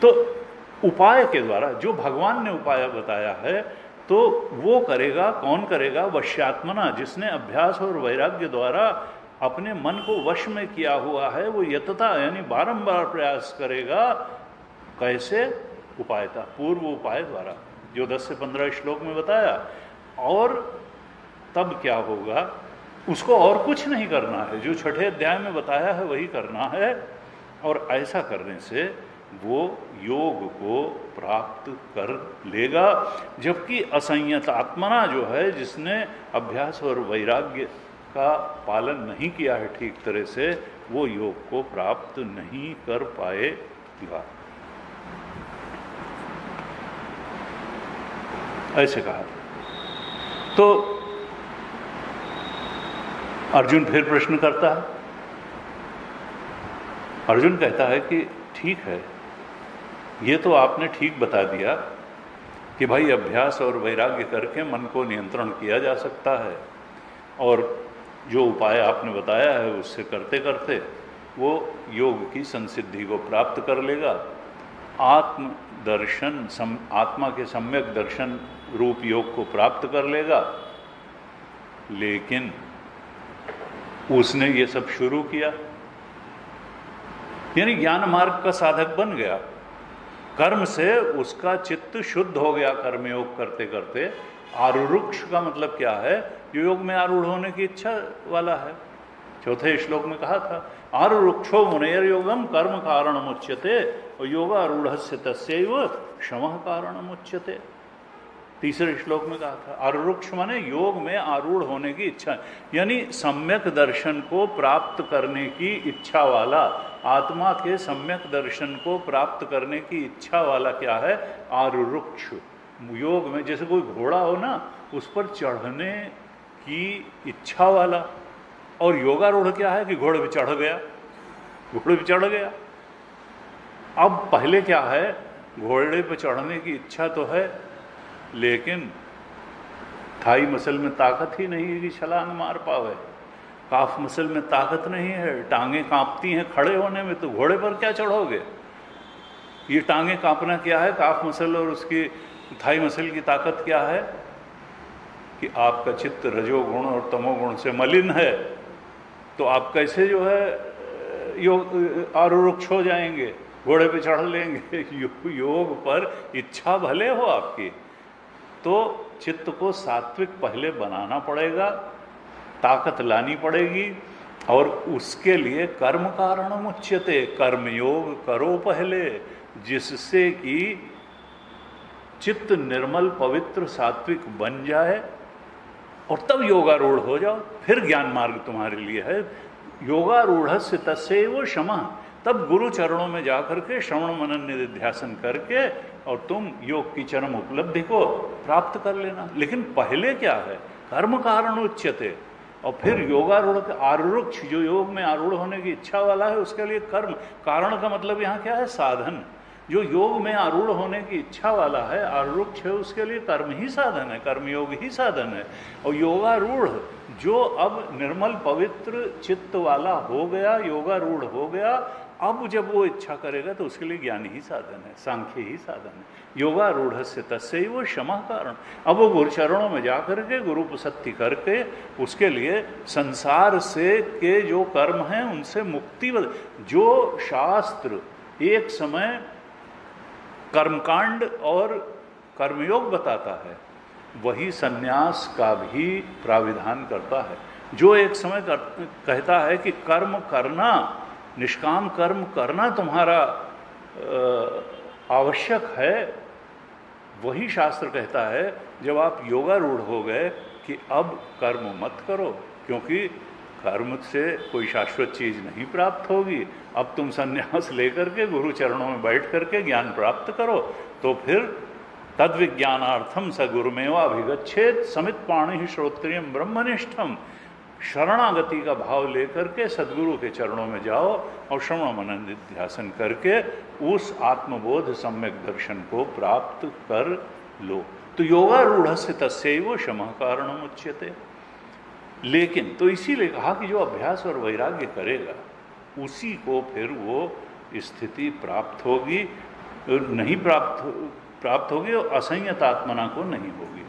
तो उपाय के द्वारा, जो भगवान ने उपाय बताया है, तो वो करेगा। कौन करेगा? वश्यात्मना, जिसने अभ्यास और वैराग्य द्वारा अपने मन को वश में किया हुआ है, वो यतता यानी बारंबार प्रयास करेगा। कैसे? उपायता, पूर्व उपाय द्वारा, जो 10 से 15 श्लोक में बताया। और तब क्या होगा? उसको और कुछ नहीं करना है, जो 6ठे अध्याय में बताया है वही करना है। और ऐसा करने से वो योग को प्राप्त कर लेगा। जबकि असंयत आत्मना जो है, जिसने अभ्यास और वैराग्य का पालन नहीं किया है ठीक तरह से, वो योग को प्राप्त नहीं कर पाएगा। ऐसे कहा। तो अर्जुन फिर प्रश्न करता है। अर्जुन कहता है कि ठीक है, ये तो आपने ठीक बता दिया कि भाई अभ्यास और वैराग्य करके मन को नियंत्रण किया जा सकता है, और जो उपाय आपने बताया है उससे करते करते वो योग की संसिद्धि को प्राप्त कर लेगा, आत्म दर्शन, आत्मा के सम्यक दर्शन रूप योग को प्राप्त कर लेगा। लेकिन उसने ये सब शुरू किया, यानी ज्ञान मार्ग का साधक बन गया, कर्म से उसका चित्त शुद्ध हो गया कर्मयोग करते करते। आरुरुक्ष का मतलब क्या है? जो योग में आरूढ़ होने की इच्छा वाला है। 4थे श्लोक में कहा था, आरुरुक्षो मुनेर योगम कर्म कारणमुच्यते और योगारूढ़स्य तस्यैव शमः कारणमुच्यते। 3रे श्लोक में कहा था, आरुरुक्ष माने योग में आरूढ़ होने की इच्छा, यानी सम्यक दर्शन को प्राप्त करने की इच्छा वाला, आत्मा के सम्यक दर्शन को प्राप्त करने की इच्छा वाला क्या है? आरुरुक्ष। योग में जैसे कोई घोड़ा हो ना, उस पर चढ़ने की इच्छा वाला। और योगारूढ़ क्या है? कि घोड़े पे चढ़ गया, घोड़े पे चढ़ गया। अब पहले क्या है? घोड़े पे चढ़ने की इच्छा तो है, लेकिन थाई मसल में ताकत ही नहीं है कि छलांग मार पावे, काफ मसल में ताकत नहीं है, टांगे कांपती हैं खड़े होने में, तो घोड़े पर क्या चढ़ोगे? ये टांगे कांपना क्या है? काफ मसल और उसकी थाई मसल की ताकत क्या है? कि आपका चित्त रजोगुण और तमोगुण से मलिन है, तो आप कैसे जो है योग आरुरुक्ष हो जाएंगे, घोड़े पे चढ़ लेंगे? योग पर इच्छा भले हो आपकी, तो चित्त को सात्विक पहले बनाना पड़ेगा, ताकत लानी पड़ेगी, और उसके लिए कर्म कारणमुच्यते, कर्मयोग करो पहले, जिससे कि चित्त निर्मल पवित्र सात्विक बन जाए, और तब योगारूढ़ हो जाओ। फिर ज्ञान मार्ग तुम्हारे लिए है। योगारूढ़स्य तस्यैव शमः, तब गुरु चरणों में जाकर के श्रवण मनन निधिध्यासन करके और तुम योग की चरम उपलब्धि को प्राप्त कर लेना। लेकिन पहले क्या है, कर्म कारण उच्यते, और फिर योगारूढ़ आरूढ़, जो योग में आरूढ़ होने की इच्छा वाला है उसके लिए कर्म कारण का मतलब यहाँ क्या है, साधन। जो योग में आरूढ़ होने की इच्छा वाला है, आरूढ़ है, उसके लिए कर्म ही साधन है, कर्मयोग ही साधन है। और योगारूढ़ जो अब निर्मल पवित्र चित्त वाला हो गया, योगारूढ़ हो गया, अब जब वो इच्छा करेगा तो उसके लिए ज्ञान ही साधन है, सांख्य ही साधन है। योगारूढ़ से तस्सैव क्षमा कारण। अब वो गुरु चरणों में जाकर के गुरु उपसत्ति करके उसके लिए संसार से के जो कर्म हैं उनसे मुक्ति, जो शास्त्र एक समय कर्मकांड और कर्मयोग बताता है वही सन्यास का भी प्राविधान करता है। जो एक समय कहता है कि कर्म करना, निष्काम कर्म करना तुम्हारा आवश्यक है, वही शास्त्र कहता है जब आप योगारूढ़ हो गए कि अब कर्म मत करो, क्योंकि कर्म से कोई शाश्वत चीज नहीं प्राप्त होगी। अब तुम संन्यास लेकर के गुरु चरणों में बैठ करके ज्ञान प्राप्त करो, तो फिर तद विज्ञानार्थम स गुरुमेवाभिगच्छेत समित पाणि श्रोत्रियम ब्रह्मनिष्ठम। शरणागति का भाव लेकर के सदगुरु के चरणों में जाओ और श्रवण मनन निधिध्यासन करके उस आत्मबोध सम्यक दर्शन को प्राप्त कर लो। तो योगारूढ़ से तस्सैव क्षमा कारणम उच्यते। लेकिन तो इसीलिए कहा कि जो अभ्यास और वैराग्य करेगा उसी को फिर वो स्थिति प्राप्त होगी, नहीं प्राप्त होगी और असंयत आत्मना को नहीं होगी।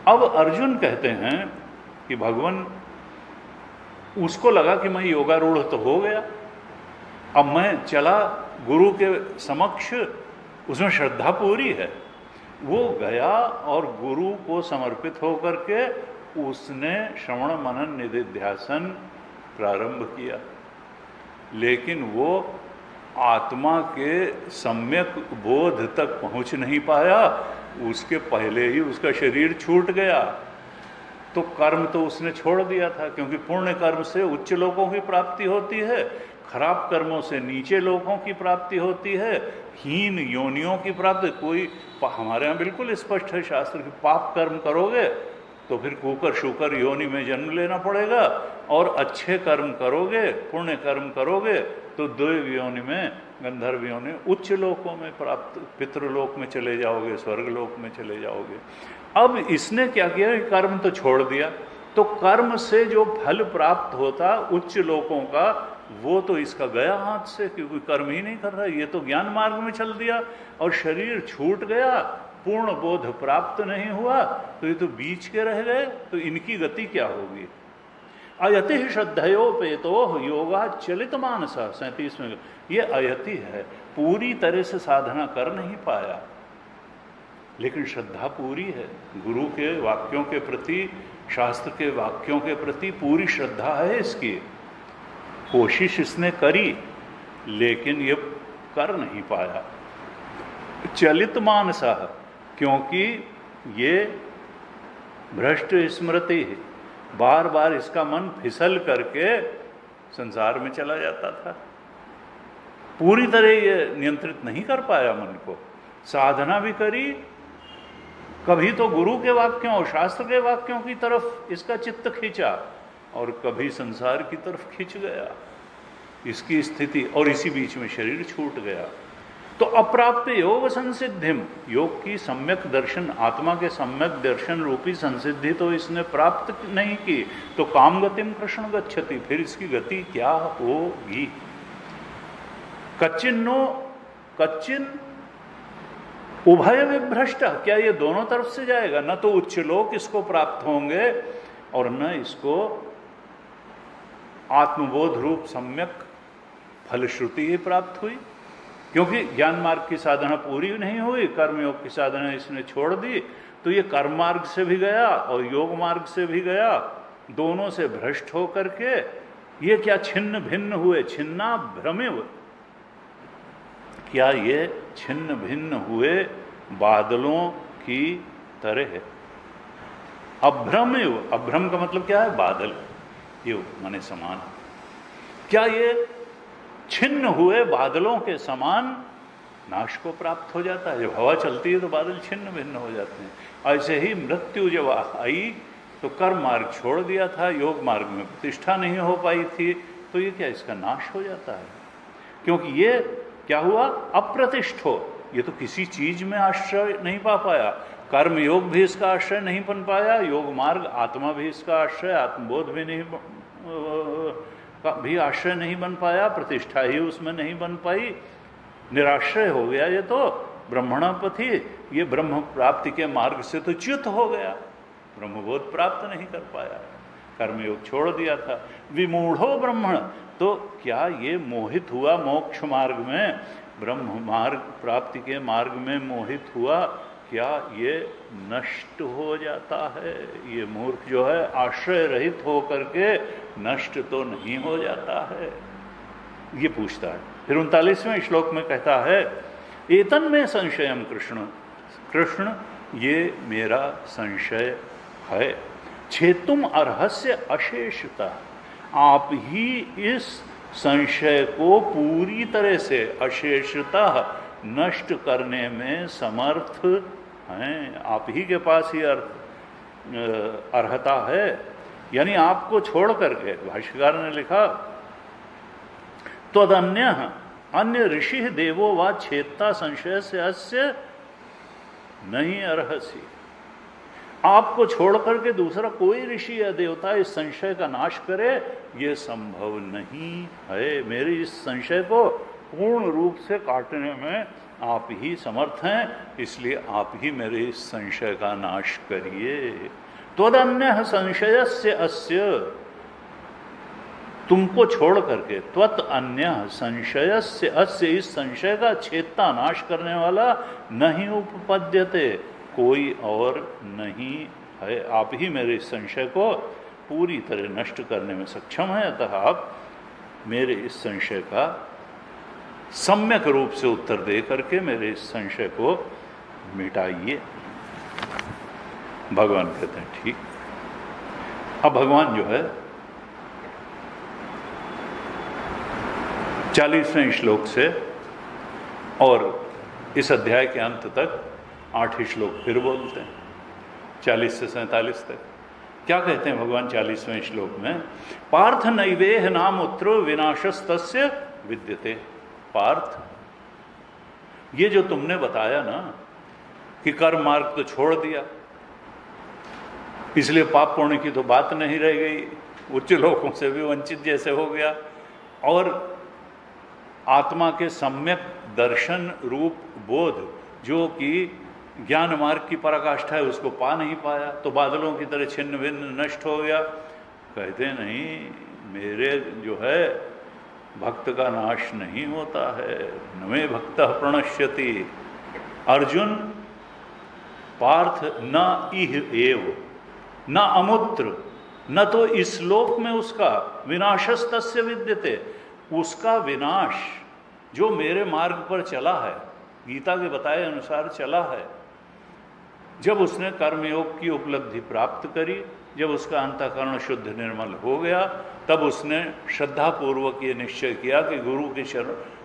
अब अर्जुन कहते हैं कि भगवान, उसको लगा कि मैं योगारूढ़ तो हो गया, अब मैं चला गुरु के समक्ष, उसमें श्रद्धा पूरी है, वो गया और गुरु को समर्पित होकर के उसने श्रवण मनन निधिध्यासन प्रारंभ किया। लेकिन वो आत्मा के सम्यक बोध तक पहुंच नहीं पाया, उसके पहले ही उसका शरीर छूट गया। तो कर्म तो उसने छोड़ दिया था, क्योंकि पुण्य कर्म से उच्च लोगों की प्राप्ति होती है, खराब कर्मों से नीचे लोगों की प्राप्ति होती है, हीन योनियों की प्राप्ति। कोई हमारे यहाँ बिल्कुल स्पष्ट है शास्त्र की, पाप कर्म करोगे तो फिर कुकर शुकर योनि में जन्म लेना पड़ेगा, और अच्छे कर्म करोगे, पुण्य कर्म करोगे तो देव योनि में, गंधर्व योनि, उच्च लोकों में प्राप्त, पितृलोक में चले जाओगे, स्वर्गलोक में चले जाओगे। अब इसने क्या किया, कर्म तो छोड़ दिया, तो कर्म से जो फल प्राप्त होता उच्च लोकों का, वो तो इसका गया हाथ से, क्योंकि कर्म ही नहीं कर रहा। ये तो ज्ञान मार्ग में चल दिया और शरीर छूट गया, पूर्ण बोध प्राप्त नहीं हुआ, तो ये तो बीच के रह गए। तो इनकी गति क्या होगी। अयति श्रद्धयोपेतो योगा चलित मानस 37 में, ये अयति है, पूरी तरह से साधना कर नहीं पाया, लेकिन श्रद्धा पूरी है गुरु के वाक्यों के प्रति, शास्त्र के वाक्यों के प्रति पूरी श्रद्धा है इसकी। कोशिश इसने करी लेकिन ये कर नहीं पाया। चलित मानसा, क्योंकि ये भ्रष्ट स्मृति है, बार बार इसका मन फिसल करके संसार में चला जाता था, पूरी तरह ये नियंत्रित नहीं कर पाया मन को। साधना भी करी, कभी तो गुरु के वाक्यों और शास्त्र के वाक्यों की तरफ इसका चित्त खींचा और कभी संसार की तरफ खींच गया, इसकी स्थिति, और इसी बीच में शरीर छूट गया। तो अप्राप्त योग संसिद्धिम, योग की सम्यक दर्शन, आत्मा के सम्यक दर्शन रूपी संसिद्धि तो इसने प्राप्त नहीं की, तो काम गतिम कृष्ण गच्छति, फिर इसकी गति क्या होगी। कच्चिन उभय विभ्रष्ट, क्या ये दोनों तरफ से जाएगा, न तो उच्च लोक इसको प्राप्त होंगे और न इसको आत्मबोध रूप सम्यक फलश्रुति ही प्राप्त हुई, क्योंकि ज्ञान मार्ग की साधना पूरी नहीं हुई, कर्मयोग की साधना इसने छोड़ दी, तो ये कर्म मार्ग से भी गया और योग मार्ग से भी गया, दोनों से भ्रष्ट होकर के ये क्या छिन्न भिन्न हुए, छिन्ना भ्रमिव, क्या ये छिन्न भिन्न हुए बादलों की तरह है। अभ्रमिव, अभ्रम का मतलब क्या है, बादल, ये माने समान। क्या ये छिन्न हुए बादलों के समान नाश को प्राप्त हो जाता है। जब हवा चलती है तो बादल छिन्न भिन्न हो जाते हैं। ऐसे ही मृत्यु जब आई तो कर्म मार्ग छोड़ दिया था, योग मार्ग में प्रतिष्ठा नहीं हो पाई थी, तो ये क्या, इसका नाश हो जाता है। क्योंकि ये क्या हुआ, अप्रतिष्ठ हो, ये तो किसी चीज में आश्रय नहीं पा पाया। कर्म योग भी इसका आश्रय नहीं बन पाया, योग मार्ग आत्मा भी इसका आश्रय, आत्मबोध भी नहीं भी आश्रय नहीं बन पाया, प्रतिष्ठा ही उसमें नहीं बन पाई, निराश्रय हो गया। ये तो ब्रह्मणापथि, ये ब्रह्म प्राप्ति के मार्ग से तो च्युत हो गया, ब्रह्मबोध प्राप्त नहीं कर पाया, कर्मयोग छोड़ दिया था। विमूढ़ो ब्रह्मण, तो क्या ये मोहित हुआ मोक्ष मार्ग में, ब्रह्म मार्ग प्राप्ति के मार्ग में मोहित हुआ, क्या ये नष्ट हो जाता है? ये मूर्ख जो है आश्रय रहित हो करके नष्ट तो नहीं हो जाता है, ये पूछता है। फिर 39वें श्लोक में कहता है, एतन में संशयम कृष्ण, कृष्ण ये मेरा संशय है, छेतुम अर्हस्य अशेषता, आप ही इस संशय को पूरी तरह से अशेषता नष्ट करने में समर्थ हैं, आप ही के पास ही अर्हता है। यानी आपको छोड़ करके, भाष्यकार ने लिखा, त्वदन्य अन्य ऋषि देवो वा छेत्ता संशय से अस्य नहीं अर्हसी, आपको छोड़ करके दूसरा कोई ऋषि या देवता इस संशय का नाश करे, ये संभव नहीं है। मेरे इस संशय को पूर्ण रूप से काटने में आप ही समर्थ हैं, इसलिए आप ही मेरे इस संशय का नाश करिए। त्वदन्य संशयस्य अस्य, तुमको छोड़ करके, त्वत अन्य संशयस्य अस्य, इस संशय का छेदता नाश करने वाला नहीं उपपद्यते, कोई और नहीं है। आप ही मेरे इस संशय को पूरी तरह नष्ट करने में सक्षम है, अतः आप मेरे इस संशय का सम्यक रूप से उत्तर दे करके मेरे इस संशय को मिटाइए। भगवान कहते हैं ठीक। अब भगवान जो है 40वें श्लोक से और इस अध्याय के अंत तक 8 श्लोक फिर बोलते हैं, 40 से 47 तक। क्या कहते हैं भगवान 40वें श्लोक में, पार्थ नैवेह नाम उत्रो विनाशस्तस्य विद्यते। पार्थ, ये जो तुमने बताया ना कि कर्म मार्ग तो छोड़ दिया, इसलिए पाप पुण्य की तो बात नहीं रह गई, उच्च लोकों से भी वंचित जैसे हो गया, और आत्मा के सम्यक दर्शन रूप बोध जो कि ज्ञान मार्ग की पराकाष्ठा है उसको पा नहीं पाया, तो बादलों की तरह छिन्न भिन्न नष्ट हो गया। कहते नहीं, मेरे जो है भक्त का नाश नहीं होता है, न मे भक्त प्रणश्यति। अर्जुन, पार्थ न इह एव न अमुत्र, न तो इस लोक में उसका विनाशस्तस्य विद्यते, उसका विनाश जो मेरे मार्ग पर चला है, गीता के बताए अनुसार चला है, जब उसने कर्मयोग की उपलब्धि प्राप्त करी, जब उसका अंतःकरण शुद्ध निर्मल हो गया, तब उसने श्रद्धापूर्वक ये निश्चय किया कि गुरु के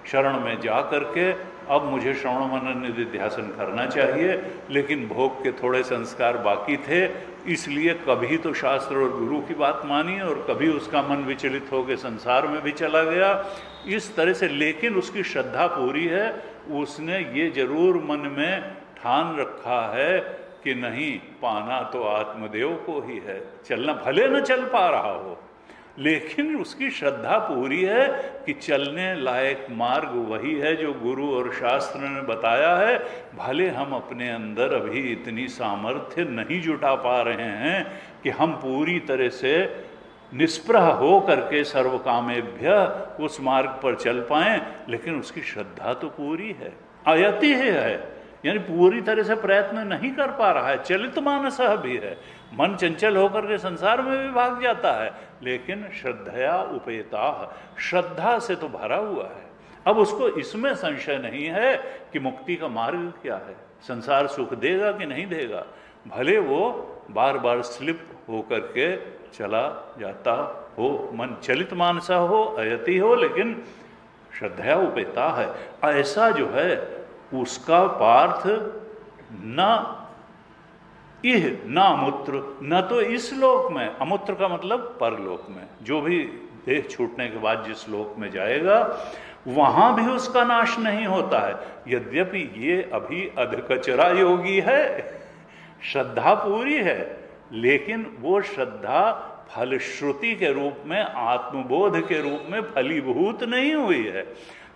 शरण में जा करके अब मुझे श्रवण मनन निधिध्यासन करना चाहिए, लेकिन भोग के थोड़े संस्कार बाकी थे, इसलिए कभी तो शास्त्र और गुरु की बात मानी और कभी उसका मन विचलित होकर संसार में भी चला गया, इस तरह से। लेकिन उसकी श्रद्धा पूरी है, उसने ये जरूर मन में ठान रखा है कि नहीं, पाना तो आत्मदेव को ही है, चलना भले न चल पा रहा हो, लेकिन उसकी श्रद्धा पूरी है कि चलने लायक मार्ग वही है जो गुरु और शास्त्र ने बताया है। भले हम अपने अंदर अभी इतनी सामर्थ्य नहीं जुटा पा रहे हैं कि हम पूरी तरह से निष्प्रह हो करके सर्वकामेभ्य उस मार्ग पर चल पाएं, लेकिन उसकी श्रद्धा तो पूरी है, अयति है, यानी पूरी तरह से प्रयत्न नहीं कर पा रहा है, चलित मानस भी है, मन चंचल होकर के संसार में भी भाग जाता है, लेकिन श्रद्धया उपेता, श्रद्धा से तो भरा हुआ है। अब उसको इसमें संशय नहीं है कि मुक्ति का मार्ग क्या है, संसार सुख देगा कि नहीं देगा, भले वो बार बार स्लिप होकर के चला जाता हो, मन चलित मानसा हो, अयति हो, लेकिन श्रद्धया उपेता है, ऐसा जो है उसका पार्थ न इह न अमूत्र, न तो इस लोक में, अमूत्र का मतलब परलोक में, जो भी देह छूटने के बाद जिस लोक में जाएगा वहां भी उसका नाश नहीं होता है। यद्यपि ये अभी अधकचरा योगी है, श्रद्धा पूरी है, लेकिन वो श्रद्धा फलश्रुति के रूप में, आत्मबोध के रूप में फलीभूत नहीं हुई है।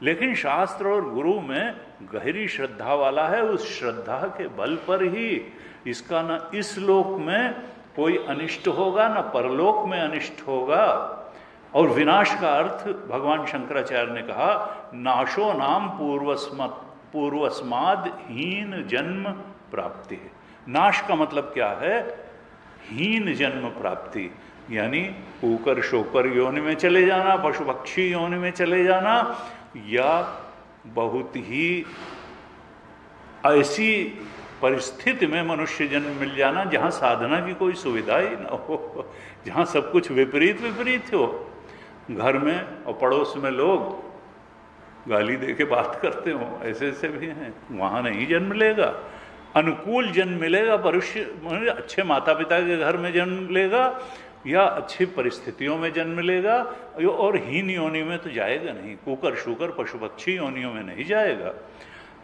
लेकिन शास्त्र और गुरु में गहरी श्रद्धा वाला है, उस श्रद्धा के बल पर ही इसका न इस लोक में कोई अनिष्ट होगा, न परलोक में अनिष्ट होगा। और विनाश का अर्थ भगवान शंकराचार्य ने कहा, नाशो नाम पूर्वस्माद हीन जन्म प्राप्ति है। नाश का मतलब क्या है? हीन जन्म प्राप्ति, यानी ऊकर शोकर योनि में चले जाना, पशु पक्षी योनि में चले जाना, या बहुत ही ऐसी परिस्थिति में मनुष्य जन्म मिल जाना जहां साधना की कोई सुविधा ही ना हो, जहां सब कुछ विपरीत विपरीत हो। घर में और पड़ोस में लोग गाली दे के बात करते हो, ऐसे ऐसे भी हैं, वहां नहीं जन्म लेगा। अनुकूल जन्म मिलेगा, मनुष्य अच्छे माता पिता के घर में जन्म लेगा या अच्छी परिस्थितियों में जन्म लेगा, और हीन योनि में तो जाएगा नहीं, कुकर शुकर पशु पक्षी योनियों में नहीं जाएगा।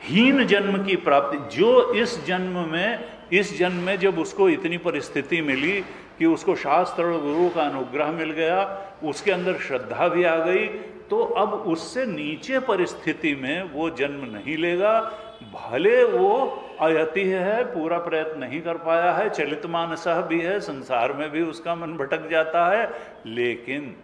हीन जन्म की प्राप्ति, जो इस जन्म में जब उसको इतनी परिस्थिति मिली कि उसको शास्त्र और गुरु का अनुग्रह मिल गया, उसके अंदर श्रद्धा भी आ गई, तो अब उससे नीचे परिस्थिति में वो जन्म नहीं लेगा। भले वो अयति है, पूरा प्रयत्न नहीं कर पाया है, चलित मानसः भी है, संसार में भी उसका मन भटक जाता है, लेकिन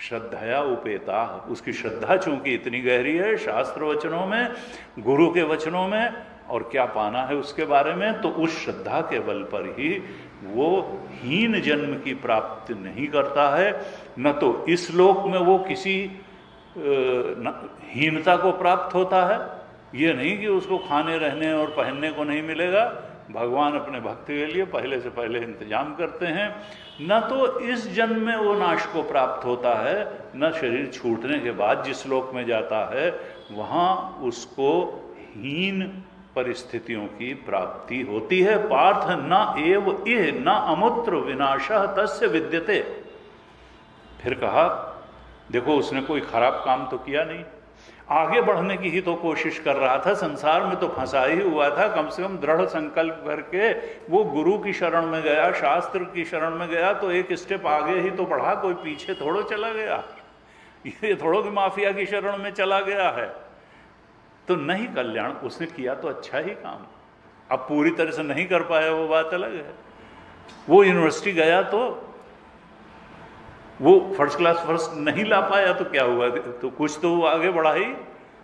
श्रद्धया उपेता, उसकी श्रद्धा चूंकि इतनी गहरी है शास्त्र वचनों में, गुरु के वचनों में, और क्या पाना है उसके बारे में, तो उस श्रद्धा के बल पर ही वो हीन जन्म की प्राप्ति नहीं करता है। न तो इस लोक में वो किसी हीनता को प्राप्त होता है, ये नहीं कि उसको खाने रहने और पहनने को नहीं मिलेगा, भगवान अपने भक्त के लिए पहले से पहले इंतजाम करते हैं। न तो इस जन्म में वो नाश को प्राप्त होता है, न शरीर छूटने के बाद जिस लोक में जाता है वहाँ उसको हीन परिस्थितियों की प्राप्ति होती है। पार्थ न एव इह न अमुत्र विनाशः तस्य विद्यते। फिर कहा, देखो उसने कोई खराब काम तो किया नहीं, आगे बढ़ने की ही तो कोशिश कर रहा था, संसार में तो फंसा ही हुआ था, कम से कम दृढ़ संकल्प करके वो गुरु की शरण में गया, शास्त्र की शरण में गया, तो एक स्टेप आगे ही तो बढ़ा, कोई पीछे थोड़ो चला गया, ये थोड़ो कि माफिया की शरण में चला गया है। तो नहीं कल्याण, उसने किया तो अच्छा ही काम, अब पूरी तरह से नहीं कर पाया वो बात अलग है। वो यूनिवर्सिटी गया तो वो फर्स्ट क्लास फर्स्ट नहीं ला पाया, तो क्या हुआ, तो कुछ तो वो आगे बढ़ा ही।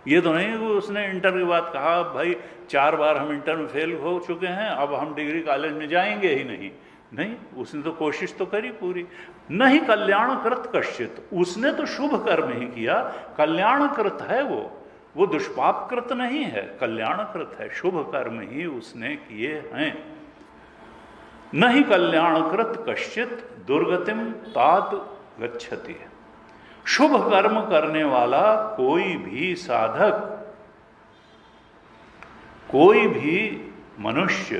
ये तो नहीं वो उसने इंटर के बाद कहा भाई 4 बार हम इंटर में फेल हो चुके हैं, अब हम डिग्री कॉलेज में जाएंगे ही नहीं। नहीं, उसने तो कोशिश तो करी पूरी। नहीं कल्याणकृत कश्चित, उसने तो शुभ कर्म ही किया, कल्याणकृत है वो दुष्पापकृत नहीं है, कल्याणकृत है, शुभ कर्म ही उसने किए हैं। नहीं कल्याणकृत कश्चित दुर्गतिम तात गच्छति। शुभ कर्म करने वाला कोई भी साधक, कोई भी मनुष्य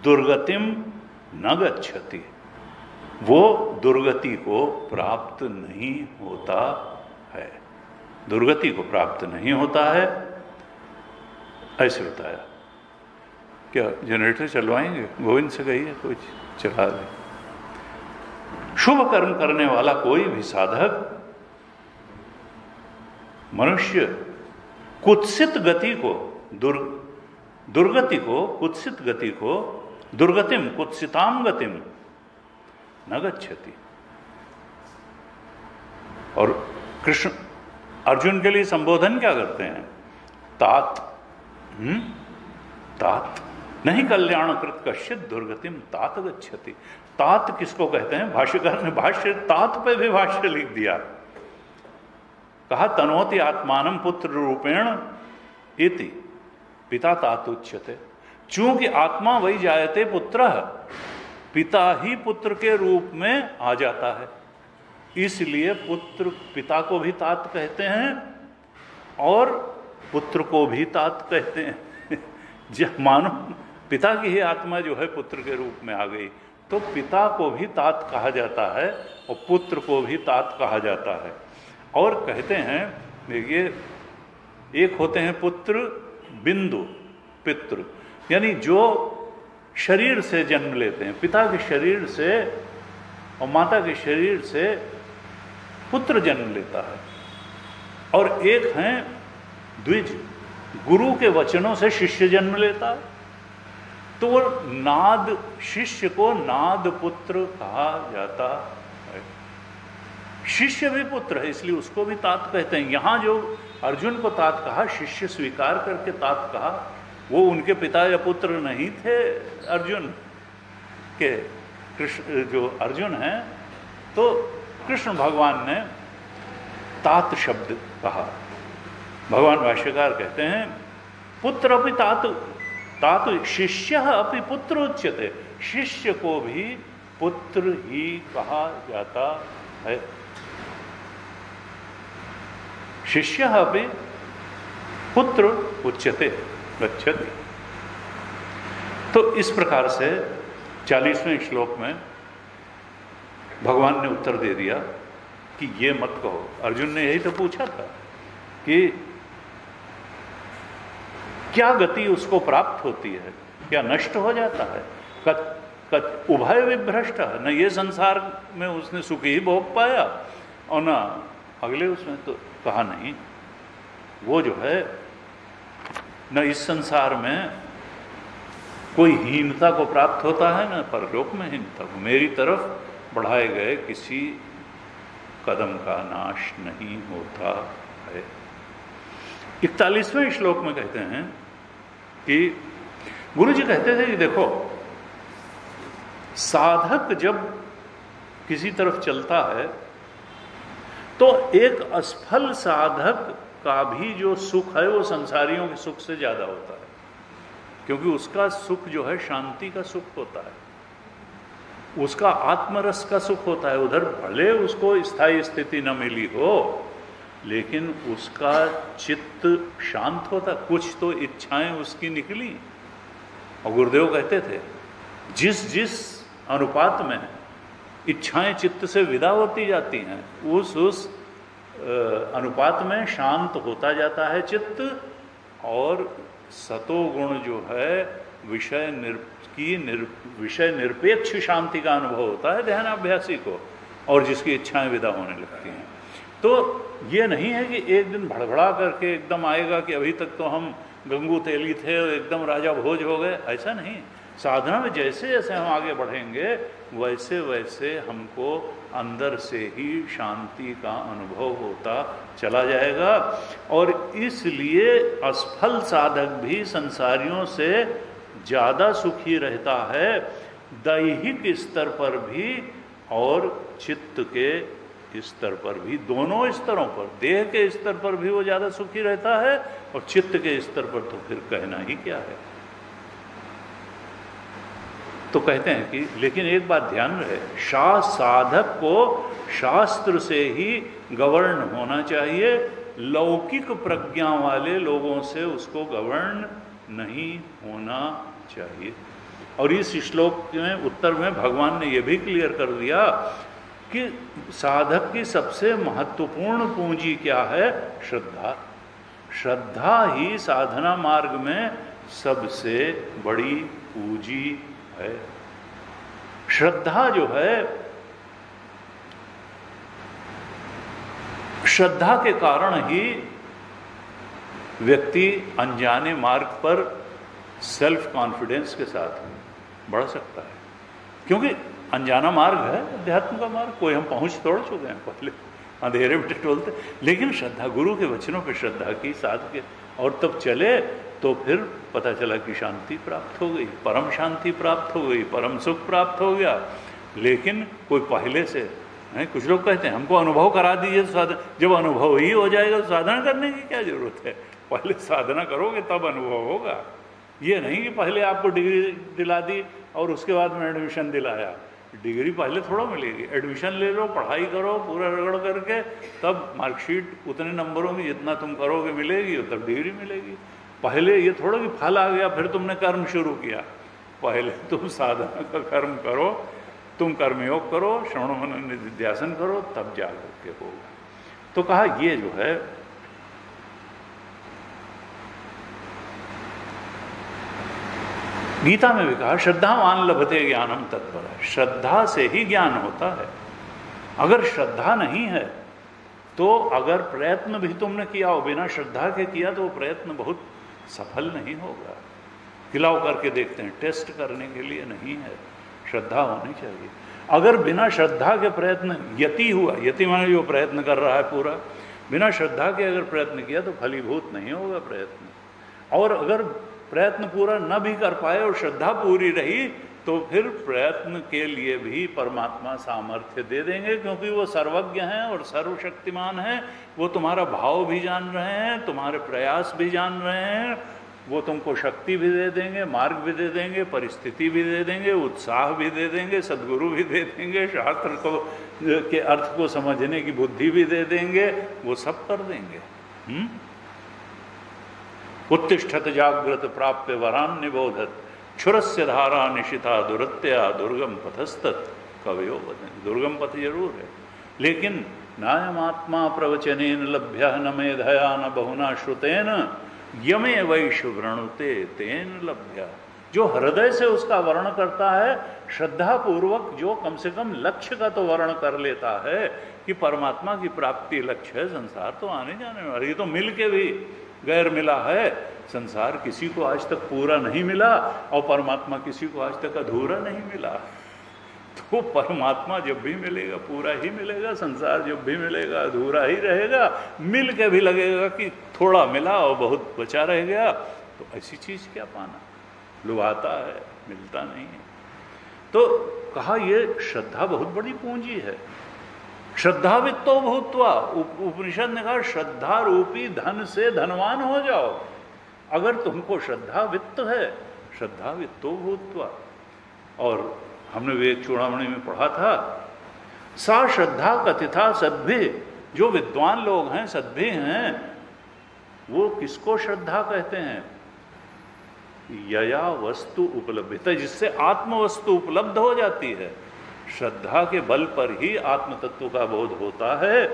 दुर्गतिम न गच्छति, वो दुर्गति को प्राप्त नहीं होता है, दुर्गति को प्राप्त नहीं होता है। ऐसे बताया। क्या जनरेटर चलवाएंगे? गोविंद से कहिए कोई चला दे। शुभ कर्म करने वाला कोई भी साधक मनुष्य कुत्सित गति को, दुर्गति को, कुत्सित गति को, दुर्गतिम कुत्सिताम गतिम न गच्छति। और कृष्ण अर्जुन के लिए संबोधन क्या करते हैं? तात, तात नहीं कल्याणकृत कश्चित दुर्गतिम तात गच्छति। तात किसको कहते हैं? भाष्यकार ने भाष्य तात पे भी भाष्य लिख दिया, कहा तनोति आत्मानं पुत्र रूपेण इति पिता तात उच्यते। चूंकि आत्मा वही जायते पुत्रः, पिता ही पुत्र के रूप में आ जाता है। इसलिए पुत्र पिता को भी तात कहते हैं और पुत्र को भी तात कहते हैं। जब मानो पिता की ही आत्मा जो है पुत्र के रूप में आ गई, तो पिता को भी तात कहा जाता है और पुत्र को भी तात कहा जाता है। और कहते हैं, देखिए, एक होते हैं पुत्र बिंदु पितृ, यानी जो शरीर से जन्म लेते हैं, पिता के शरीर से और माता के शरीर से पुत्र जन्म लेता है। और एक हैं द्विज, गुरु के वचनों से शिष्य जन्म लेता है, तो वो नाद, शिष्य को नाद पुत्र कहा जाता है। शिष्य भी पुत्र है, इसलिए उसको भी तात कहते हैं। यहां जो अर्जुन को तात कहा, शिष्य स्वीकार करके तात कहा, वो उनके पिता या पुत्र नहीं थे अर्जुन के। कृष्ण जो अर्जुन हैं, तो कृष्ण भगवान ने तात शब्द कहा। भगवान भाष्यकार कहते हैं, पुत्र अपि तात, तात शिष्य अपि पुत्र उच्यते, शिष्य को भी पुत्र ही कहा जाता है। शिष्य अपि पुत्र उच्यते गच्छति। तो इस प्रकार से 40वें श्लोक में भगवान ने उत्तर दे दिया कि ये मत कहो। अर्जुन ने यही तो पूछा था कि क्या गति उसको प्राप्त होती है, क्या नष्ट हो जाता है। उभय विभ्रष्ट, न ये संसार में उसने सुख ही भोग पाया और न अगले उसमें। तो कहा नहीं, वो जो है न इस संसार में कोई हीनता को प्राप्त होता है, न परलोक में हीनता को। मेरी तरफ बढ़ाए गए किसी कदम का नाश नहीं होता है। 41वें श्लोक में कहते हैं कि गुरु जी कहते थे कि देखो, साधक जब किसी तरफ चलता है तो एक असफल साधक का भी जो सुख है वो संसारियों के सुख से ज्यादा होता है, क्योंकि उसका सुख जो है शांति का सुख होता है, उसका आत्मरस का सुख होता है। उधर भले उसको स्थायी स्थिति न मिली हो, लेकिन उसका चित्त शांत होता। कुछ तो इच्छाएं उसकी निकली, और गुरुदेव कहते थे जिस जिस अनुपात में इच्छाएं चित्त से विदा होती जाती हैं, उस अनुपात में शांत होता जाता है चित्त, और सतोगुण जो है विषय निरपेक्ष शांति का अनुभव होता है ध्यानाभ्यासी को, और जिसकी इच्छाएं विदा होने लगती हैं। तो ये नहीं है कि एक दिन भड़बड़ा करके एकदम आएगा कि अभी तक तो हम गंगू तेली थे और एकदम राजा भोज हो गए, ऐसा नहीं। साधना में जैसे जैसे हम आगे बढ़ेंगे वैसे वैसे हमको अंदर से ही शांति का अनुभव होता चला जाएगा। और इसलिए असफल साधक भी संसारियों से ज़्यादा सुखी रहता है, दैहिक स्तर पर भी और चित्त के स्तर पर भी। दोनों स्तरों पर, देह के स्तर पर भी वो ज़्यादा सुखी रहता है, और चित्त के स्तर पर तो फिर कहना ही क्या है। तो कहते हैं कि लेकिन एक बात ध्यान रहे, साधक को शास्त्र से ही गवर्न होना चाहिए, लौकिक प्रज्ञा वाले लोगों से उसको गवर्न नहीं होना चाहिए। और इस श्लोक में उत्तर में भगवान ने यह भी क्लियर कर दिया कि साधक की सबसे महत्वपूर्ण पूंजी क्या है? श्रद्धा। श्रद्धा ही साधना मार्ग में सबसे बड़ी पूंजी है। श्रद्धा जो है, श्रद्धा के कारण ही व्यक्ति अनजाने मार्ग पर सेल्फ कॉन्फिडेंस के साथ बढ़ सकता है, क्योंकि अनजाना मार्ग है अध्यात्म का मार्ग। कोई हम पहुंच तोड़ चुके हैं, पहले अंधेरे में टटोलते, लेकिन श्रद्धा, गुरु के वचनों पर श्रद्धा की साथ के, और तब चले तो फिर पता चला कि शांति प्राप्त हो गई, परम शांति प्राप्त हो गई, परम सुख प्राप्त हो गया। लेकिन कोई पहले से है, कुछ लोग कहते हैं हमको अनुभव करा दीजिए तो साधना। जब अनुभव ही हो जाएगा तो साधना करने की क्या जरूरत है? पहले साधना करोगे तब अनुभव होगा। ये नहीं कि पहले आपको डिग्री दिला दी और उसके बाद में एडमिशन दिलाया, डिग्री पहले थोड़ा मिलेगी। एडमिशन ले लो, पढ़ाई करो पूरा रगड़ करके, तब मार्कशीट उतने नंबरों की जितना तुम करोगे मिलेगी, तब डिग्री मिलेगी। पहले ये थोड़ा कि फल आ गया फिर तुमने कर्म शुरू किया। पहले तुम साधना का कर्म करो, तुम कर्मयोग करो, श्रवण मनन निधिध्यासन करो, तब जाकर के होगा। तो कहा ये जो है गीता में भी कहा श्रद्धावान लभते ज्ञानम तत्पर, श्रद्धा से ही ज्ञान होता है। अगर श्रद्धा नहीं है तो अगर प्रयत्न भी तुमने किया हो बिना श्रद्धा के किया तो वो प्रयत्न बहुत सफल नहीं होगा। खिलाव करके देखते हैं, टेस्ट करने के लिए नहीं है, श्रद्धा होनी चाहिए। अगर बिना श्रद्धा के प्रयत्न यति हुआ, यति माने जो प्रयत्न कर रहा है पूरा, बिना श्रद्धा के अगर प्रयत्न किया तो फलीभूत नहीं होगा प्रयत्न। और अगर प्रयत्न पूरा न भी कर पाए और श्रद्धा पूरी रही तो फिर प्रयत्न के लिए भी परमात्मा सामर्थ्य दे देंगे, क्योंकि वो सर्वज्ञ हैं और सर्वशक्तिमान हैं। वो तुम्हारा भाव भी जान रहे हैं, तुम्हारे प्रयास भी जान रहे हैं, वो तुमको शक्ति भी दे देंगे, मार्ग भी दे देंगे, परिस्थिति भी दे देंगे, उत्साह भी दे देंगे, सद्गुरु भी दे देंगे, शास्त्र को के अर्थ को समझने की बुद्धि भी दे देंगे, वो सब कर देंगे। उत्तिष्ठत जागृत प्राप्य वरान निबोधत, क्षुरस्य धारा निशिता दुरत्या दुर्गम पथस्तत् कवयो वदन्ति। दुर्गम पथ जरूर है, लेकिन नायमात्मा प्रवचनेन लभ्य न मेधया न बहुना श्रुतेन यमे वैश्व वृणुते तेन लभ्य। जो हृदय से उसका वर्ण करता है, श्रद्धा पूर्वक जो कम से कम लक्ष्य का तो वर्ण कर लेता है कि परमात्मा की प्राप्ति लक्ष्य है, संसार तो आने जाने वाला, ये तो मिल के भी गैर मिला है। संसार किसी को आज तक पूरा नहीं मिला और परमात्मा किसी को आज तक अधूरा नहीं मिला। तो परमात्मा जब भी मिलेगा पूरा ही मिलेगा, संसार जब भी मिलेगा अधूरा ही रहेगा। मिल के भी लगेगा कि थोड़ा मिला और बहुत बचा रह गया, तो ऐसी चीज क्या पाना, लुभाता है, मिलता नहीं है। तो कहा ये श्रद्धा बहुत बड़ी पूंजी है। श्रद्धा वित्तो भूत्वा, उपनिषद ने कहा श्रद्धा रूपी धन से धनवान हो जाओ। अगर तुमको श्रद्धा वित्त है, श्रद्धा वित्तो भूत्वा। और हमने विवेक चूड़ामणि में पढ़ा था, सा श्रद्धा कथिता सद्भि, जो विद्वान लोग हैं, सद्भि हैं, वो किसको श्रद्धा कहते हैं? यया वस्तु उपलब्धिता, जिससे आत्म वस्तु उपलब्ध हो जाती है। श्रद्धा के बल पर ही आत्म तत्व का बोध होता है।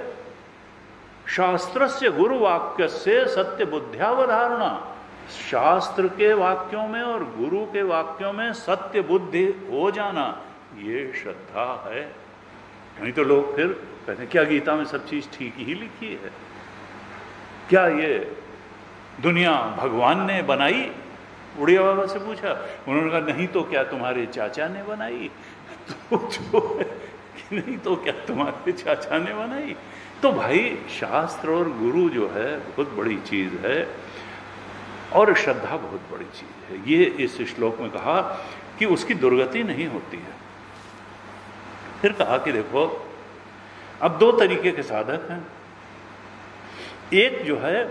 शास्त्रस्य गुरु वाक्य से सत्य बुद्ध्यावधारणा, शास्त्र के वाक्यों में और गुरु के वाक्यों में सत्य बुद्धि हो जाना, ये श्रद्धा है। नहीं तो लोग फिर कहते हैं क्या गीता में सब चीज ठीक ही लिखी है? क्या ये दुनिया भगवान ने बनाई? उड़िया बाबा से पूछा, उन्होंने कहा नहीं तो क्या तुम्हारे चाचा ने बनाई? तो जो कि नहीं तो क्या तुम्हारे चाचा ने बनाई? तो भाई शास्त्र और गुरु जो है बहुत बड़ी चीज है और श्रद्धा बहुत बड़ी चीज है। ये इस श्लोक में कहा कि उसकी दुर्गति नहीं होती है। फिर कहा कि देखो अब दो तरीके के साधक हैं। एक जो है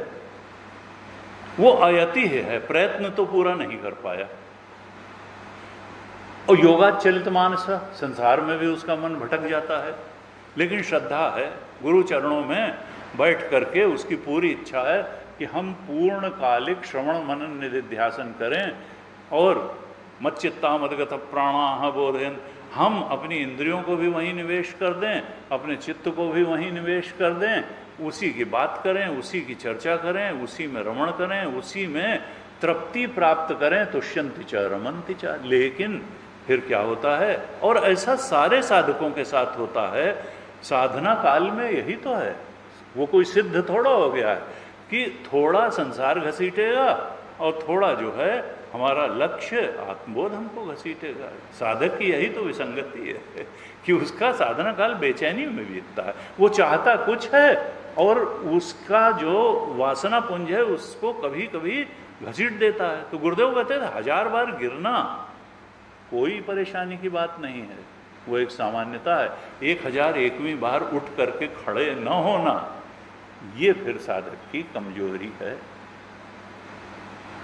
वो अयति है, प्रयत्न तो पूरा नहीं कर पाया, और योगाचलित मानस, संसार में भी उसका मन भटक जाता है, लेकिन श्रद्धा है, गुरु चरणों में बैठ करके उसकी पूरी इच्छा है कि हम पूर्णकालिक श्रवण मनन निधिध्यासन करें और मच्चित्ता मदगत प्राणाः बोधयन्, हम अपनी इंद्रियों को भी वहीं निवेश कर दें, अपने चित्त को भी वहीं निवेश कर दें, उसी की बात करें, उसी की चर्चा करें, उसी में रमण करें, उसी में तृप्ति प्राप्त करें, तुष्यन्ति च रमन्ति च। लेकिन फिर क्या होता है, और ऐसा सारे साधकों के साथ होता है, साधना काल में यही तो है। वो कोई सिद्ध थोड़ा हो गया है कि थोड़ा संसार घसीटेगा और थोड़ा जो है हमारा लक्ष्य आत्मबोध हमको घसीटेगा। साधक की यही तो विसंगति है कि उसका साधना काल बेचैनी में बीतता है। वो चाहता कुछ है और उसका जो वासना पुंज है उसको कभी कभी घसीट देता है। तो गुरुदेव कहते थे 1000 बार गिरना कोई परेशानी की बात नहीं है, वो एक सामान्यता है। 1001वीं बार उठ करके खड़े न होना, ये फिर साधक की कमजोरी है,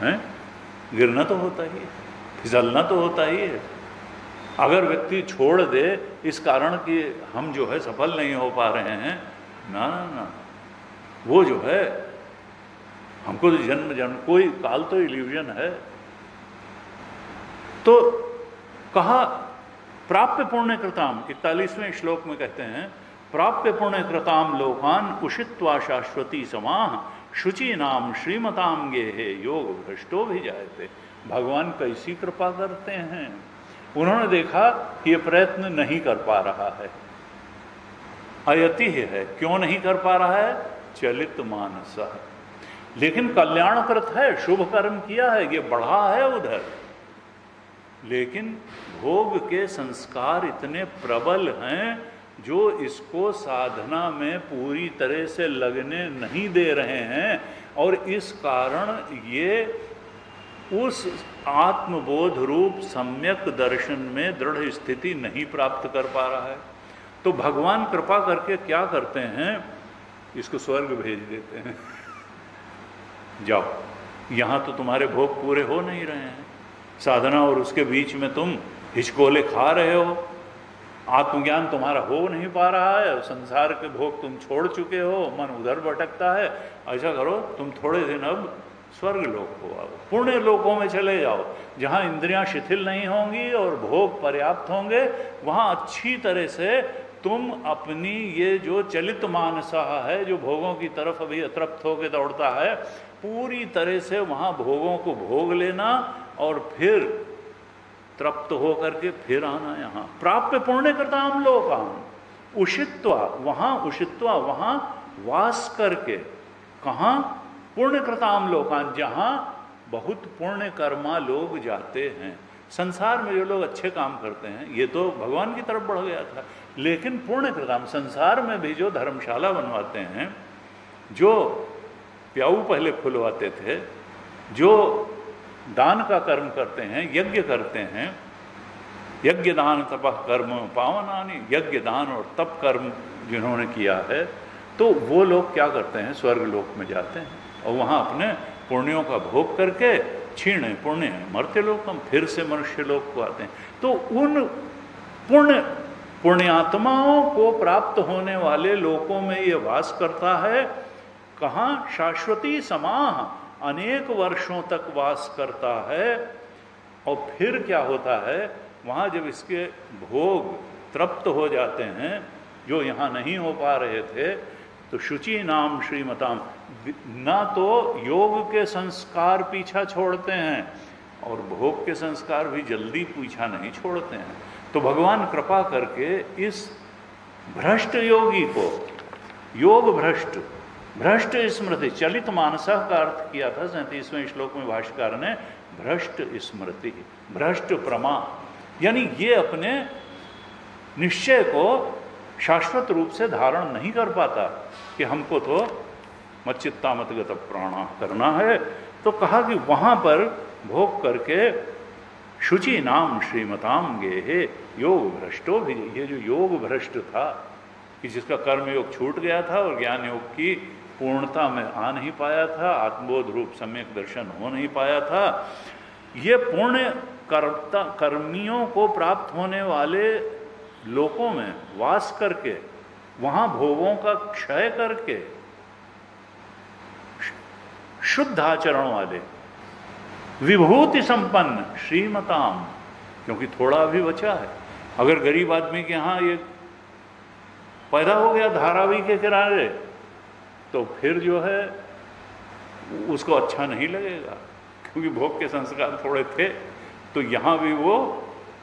हैं? गिरना तो होता ही है, फिसलना तो होता ही है, अगर व्यक्ति छोड़ दे इस कारण कि हम जो है सफल नहीं हो पा रहे हैं, ना ना ना, वो जो है हमको तो जन्म जन्म कोई काल तो इल्यूजन है। तो कहा प्राप्य पुण्य कृताम, 41वें श्लोक में कहते हैं प्राप्य पुण्य कृताम लोकान उषित्वा शाश्वती समाह शुचि नाम श्रीमताम गे हे योग भ्रष्टो भी जायते। भगवान कैसी कृपा करते हैं, उन्होंने देखा कि ये प्रयत्न नहीं कर पा रहा है, अयति है, क्यों नहीं कर पा रहा है, चलित मानस, लेकिन कल्याणकृत है, शुभ कर्म किया है, ये बढ़ा है उधर, लेकिन भोग के संस्कार इतने प्रबल हैं जो इसको साधना में पूरी तरह से लगने नहीं दे रहे हैं, और इस कारण ये उस आत्मबोध रूप सम्यक दर्शन में दृढ़ स्थिति नहीं प्राप्त कर पा रहा है। तो भगवान कृपा करके क्या करते हैं, इसको स्वर्ग भेज देते हैं। जाओ, यहाँ तो तुम्हारे भोग पूरे हो नहीं रहे हैं, साधना और उसके बीच में तुम हिचकोले खा रहे हो, आत्मज्ञान तुम्हारा हो नहीं पा रहा है, संसार के भोग तुम छोड़ चुके हो, मन उधर भटकता है। ऐसा करो, तुम थोड़े दिन अब स्वर्ग लोक हो आओ, पुण्य लोकों में चले जाओ, जहाँ इंद्रियां शिथिल नहीं होंगी और भोग पर्याप्त होंगे, वहाँ अच्छी तरह से तुम अपनी ये जो चलित मानसा है, जो भोगों की तरफ अभी अतृप्त होकर दौड़ता है, पूरी तरह से वहाँ भोगों को भोग लेना और फिर तृप्त हो करके फिर आना यहाँ। प्राप्य पुण्य कृताम लोकाम उषित्वा, वहाँ वास करके, कहाँ, पुण्य कृताम लोकान, जहाँ बहुत पुण्य कर्मा लोग जाते हैं। संसार में जो लोग अच्छे काम करते हैं, ये तो भगवान की तरफ बढ़ गया था, लेकिन पुण्य कृताम, संसार में भी जो धर्मशाला बनवाते हैं, जो प्याऊ पहले खुलवाते थे, जो दान का कर्म करते हैं, यज्ञ करते हैं, यज्ञ दान तपः कर्म पावनानि, यज्ञ दान और तप कर्म जिन्होंने किया है, तो वो लोग क्या करते हैं, स्वर्ग लोक में जाते हैं और वहाँ अपने पुण्यों का भोग करके क्षीण पुण्य मर्त्य लोक, हम फिर से मनुष्य लोक को आते हैं। तो उन पुण्यात्माओं को प्राप्त होने वाले लोकों में ये वास करता है। कहाँ, शाश्वती समाह, अनेक वर्षों तक वास करता है। और फिर क्या होता है, वहाँ जब इसके भोग तृप्त हो जाते हैं, जो यहाँ नहीं हो पा रहे थे, तो शुचि नाम श्रीमताम, ना तो योग के संस्कार पीछा छोड़ते हैं और भोग के संस्कार भी जल्दी पीछा नहीं छोड़ते हैं। तो भगवान कृपा करके इस भ्रष्ट योगी को, योग भ्रष्ट स्मृति, चलित मानसा का अर्थ किया था 37वें श्लोक में भाष्यकार ने, भ्रष्ट स्मृति, भ्रष्ट प्रमा, यानी ये अपने निश्चय को शाश्वत रूप से धारण नहीं कर पाता कि हमको तो मच्चित्ता मतगत प्राणा करना है। तो कहा कि वहाँ पर भोग करके शुचि नाम श्रीमताम गे हे योग भ्रष्टो भी, ये जो योग भ्रष्ट था कि जिसका कर्म योग छूट गया था और ज्ञान योग की पूर्णता में आ नहीं पाया था, आत्मबोध रूप सम्यक दर्शन हो नहीं पाया था, ये पुण्य कर्मियों को प्राप्त होने वाले लोकों में वास करके, वहाँ भोगों का क्षय करके, शुद्ध आचरण वाले, विभूति संपन्न श्रीमताम, क्योंकि थोड़ा अभी बचा है। अगर गरीब आदमी के यहाँ ये पैदा हो गया धारावी के किनारे, तो फिर जो है उसको अच्छा नहीं लगेगा, क्योंकि भोग के संस्कार थोड़े थे। तो यहाँ भी वो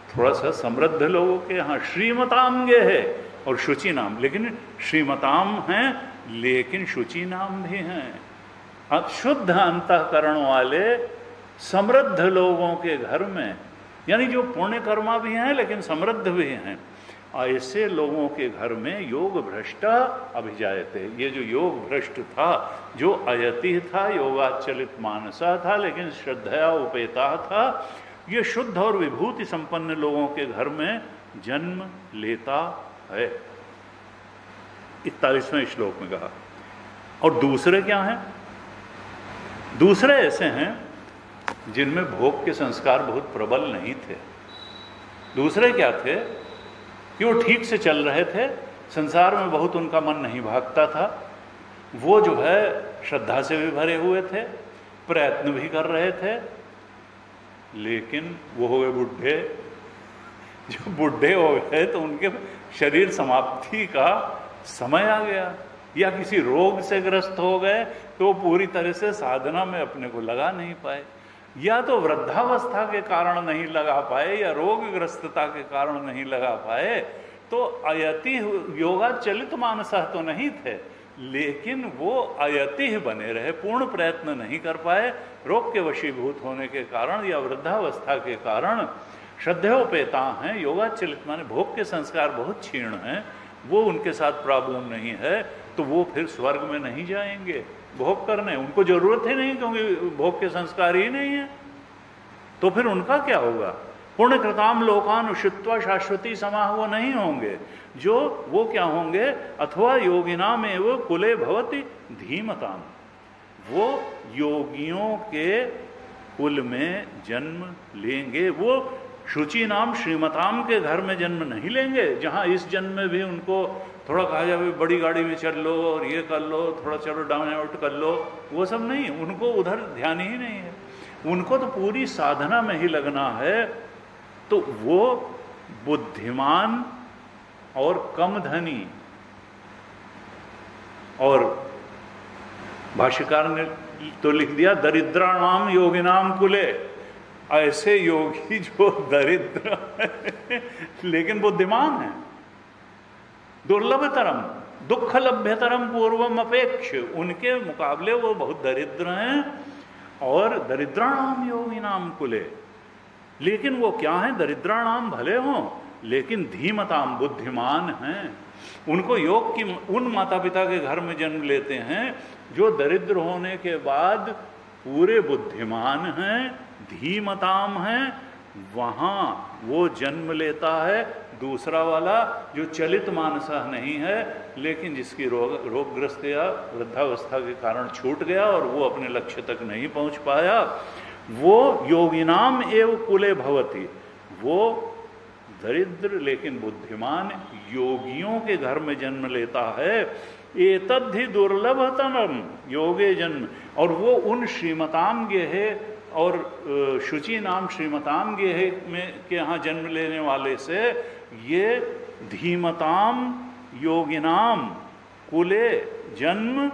थोड़ा सा समृद्ध लोगों के यहाँ श्रीमताम गे है और शुचि नाम, लेकिन श्रीमताम हैं लेकिन शुचि नाम भी हैं। शुद्ध अंतःकरण वाले समृद्ध लोगों के घर में, यानी जो पुण्य कर्मा भी हैं लेकिन समृद्ध भी हैं, ऐसे लोगों के घर में योग भ्रष्ट अभिजायते। ये जो योग भ्रष्ट था, जो अयति था, योगाचलित मानसा था लेकिन श्रद्धया उपेता था, ये शुद्ध और विभूति संपन्न लोगों के घर में जन्म लेता है। 41वें श्लोक में कहा। और दूसरे क्या हैं? दूसरे ऐसे हैं जिनमें भोग के संस्कार बहुत प्रबल नहीं थे, दूसरे क्या थे कि वो ठीक से चल रहे थे, संसार में बहुत उनका मन नहीं भागता था, वो जो है श्रद्धा से भी भरे हुए थे, प्रयत्न भी कर रहे थे, लेकिन वो हो गए बुढ़े। जो बुढ़े हो गए तो उनके शरीर समाप्ति का समय आ गया, या किसी रोग से ग्रस्त हो गए तो वो पूरी तरह से साधना में अपने को लगा नहीं पाए, या तो वृद्धावस्था के कारण नहीं लगा पाए या रोगग्रस्तता के कारण नहीं लगा पाए। तो अयति योगाचलित मानसः तो नहीं थे, लेकिन वो अयति बने रहे, पूर्ण प्रयत्न नहीं कर पाए, रोग के वशीभूत होने के कारण या वृद्धावस्था के कारण। श्रद्धेयोपेता हैं, योगाचलित माने भोग के संस्कार बहुत क्षीण हैं, वो उनके साथ प्रॉब्लम नहीं है, तो वो फिर स्वर्ग में नहीं जाएंगे भोग करने, उनको जरूरत ही नहीं, क्योंकि भोग के संस्कार ही नहीं है। तो फिर उनका क्या होगा? पुण्यकृताम लोकान उषित्वा शाश्वती समाह वो नहीं होंगे, जो वो क्या होंगे? अथवा योगिनाम एव कुले भवति धीमताम, वो योगियों के कुल में जन्म लेंगे, वो शुचि नाम श्रीमताम के घर में जन्म नहीं लेंगे, जहां इस जन्म में भी उनको थोड़ा कहा जाए बड़ी गाड़ी में चल लो और ये कर लो, थोड़ा चलो डाउन आउट कर लो, वो सब नहीं, उनको उधर ध्यान ही नहीं है, उनको तो पूरी साधना में ही लगना है। तो वो बुद्धिमान और कम धनी, और भाष्यकार ने तो लिख दिया दरिद्राणाम योगिनाम कुले, ऐसे योगी जो दरिद्र है लेकिन बुद्धिमान है, दुर्लभतरम दुःखलभ्यतरम पूर्वम अपेक्ष, उनके मुकाबले वो बहुत दरिद्र हैं, और दरिद्राणाम योगिनाम कुले, लेकिन वो क्या है? दरिद्राणाम भले हों लेकिन धीमताम बुद्धिमान हैं। उनको योग की उन माता पिता के घर में जन्म लेते हैं जो दरिद्र होने के बाद पूरे बुद्धिमान हैं, धीमताम हैं, वहां वो जन्म लेता है। दूसरा वाला जो चलित मानसा नहीं है, लेकिन जिसकी रोगग्रस्त या वृद्धावस्था के कारण छूट गया और वो अपने लक्ष्य तक नहीं पहुंच पाया, वो योगिनाम एव कुले भवति, वो दरिद्र लेकिन बुद्धिमान योगियों के घर में जन्म लेता है। एतद्धि दुर्लभतमम योगे जन्म, और वो उन श्रीमताम गेहे और शुचि नाम श्रीमताम गेहे में के यहाँ जन्म लेने वाले से ये धीमताम योगिनाम कुले जन्म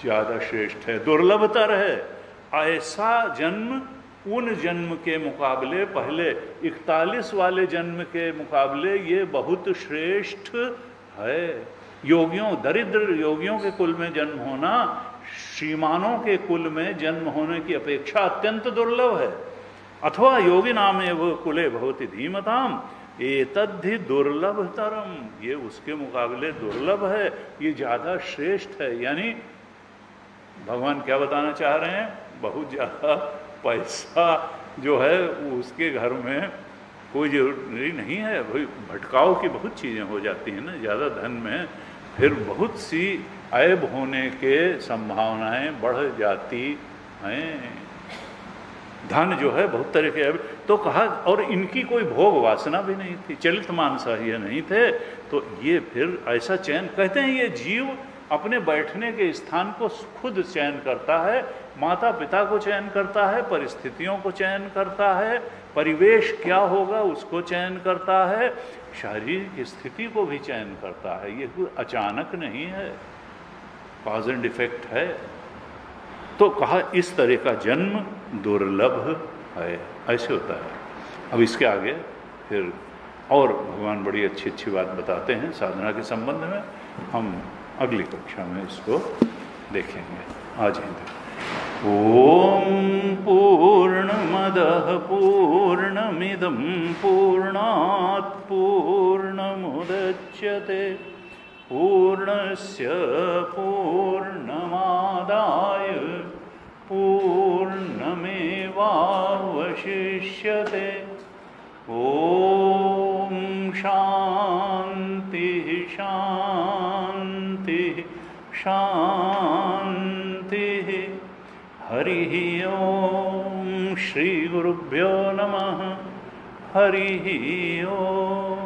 ज्यादा श्रेष्ठ है, दुर्लभतर है। ऐसा जन्म उन जन्म के मुकाबले, पहले 41 वाले जन्म के मुकाबले ये बहुत श्रेष्ठ है। योगियों, दरिद्र योगियों के कुल में जन्म होना श्रीमानों के कुल में जन्म होने की अपेक्षा अत्यंत दुर्लभ है। अथवा योगी नामे वो कुले भवति धीमताम एतद्धि दुर्लभतरम, ये उसके मुकाबले दुर्लभ है, ये ज्यादा श्रेष्ठ है। यानी भगवान क्या बताना चाह रहे हैं? बहुत ज्यादा पैसा जो है उसके घर में कोई जरूरी नहीं है, भाई भटकाव की बहुत चीजें हो जाती हैं ना, ज्यादा धन में फिर बहुत सी ऐब होने के संभावनाएं बढ़ जाती हैं। धन जो है बहुत तरह के ऐब, तो कहा, और इनकी कोई भोग वासना भी नहीं थी, चलित मानसा ये नहीं थे, तो ये फिर ऐसा चयन, कहते हैं ये जीव अपने बैठने के स्थान को खुद चयन करता है, माता पिता को चयन करता है, परिस्थितियों को चयन करता है, परिवेश क्या होगा उसको चयन करता है, शारीरिक स्थिति को भी चयन करता है। ये कोई अचानक नहीं है, कॉज एंड इफेक्ट है। तो कहा इस तरह का जन्म दुर्लभ है, ऐसे होता है। अब इसके आगे फिर और भगवान बड़ी अच्छी अच्छी बात बताते हैं साधना के संबंध में, हम अगली कक्षा में इसको देखेंगे। आज ही तक ओम पूर्णमदः पूर्णमिदं पूर्णात् पूर्णमुदच्यते पूर्णस्य पूर्णमादाय पूर्णमेवावशिष्यते। ओम शांति शांति शांति। हरि ओम। श्री गुरुभ्यो नमः। हरि ओम।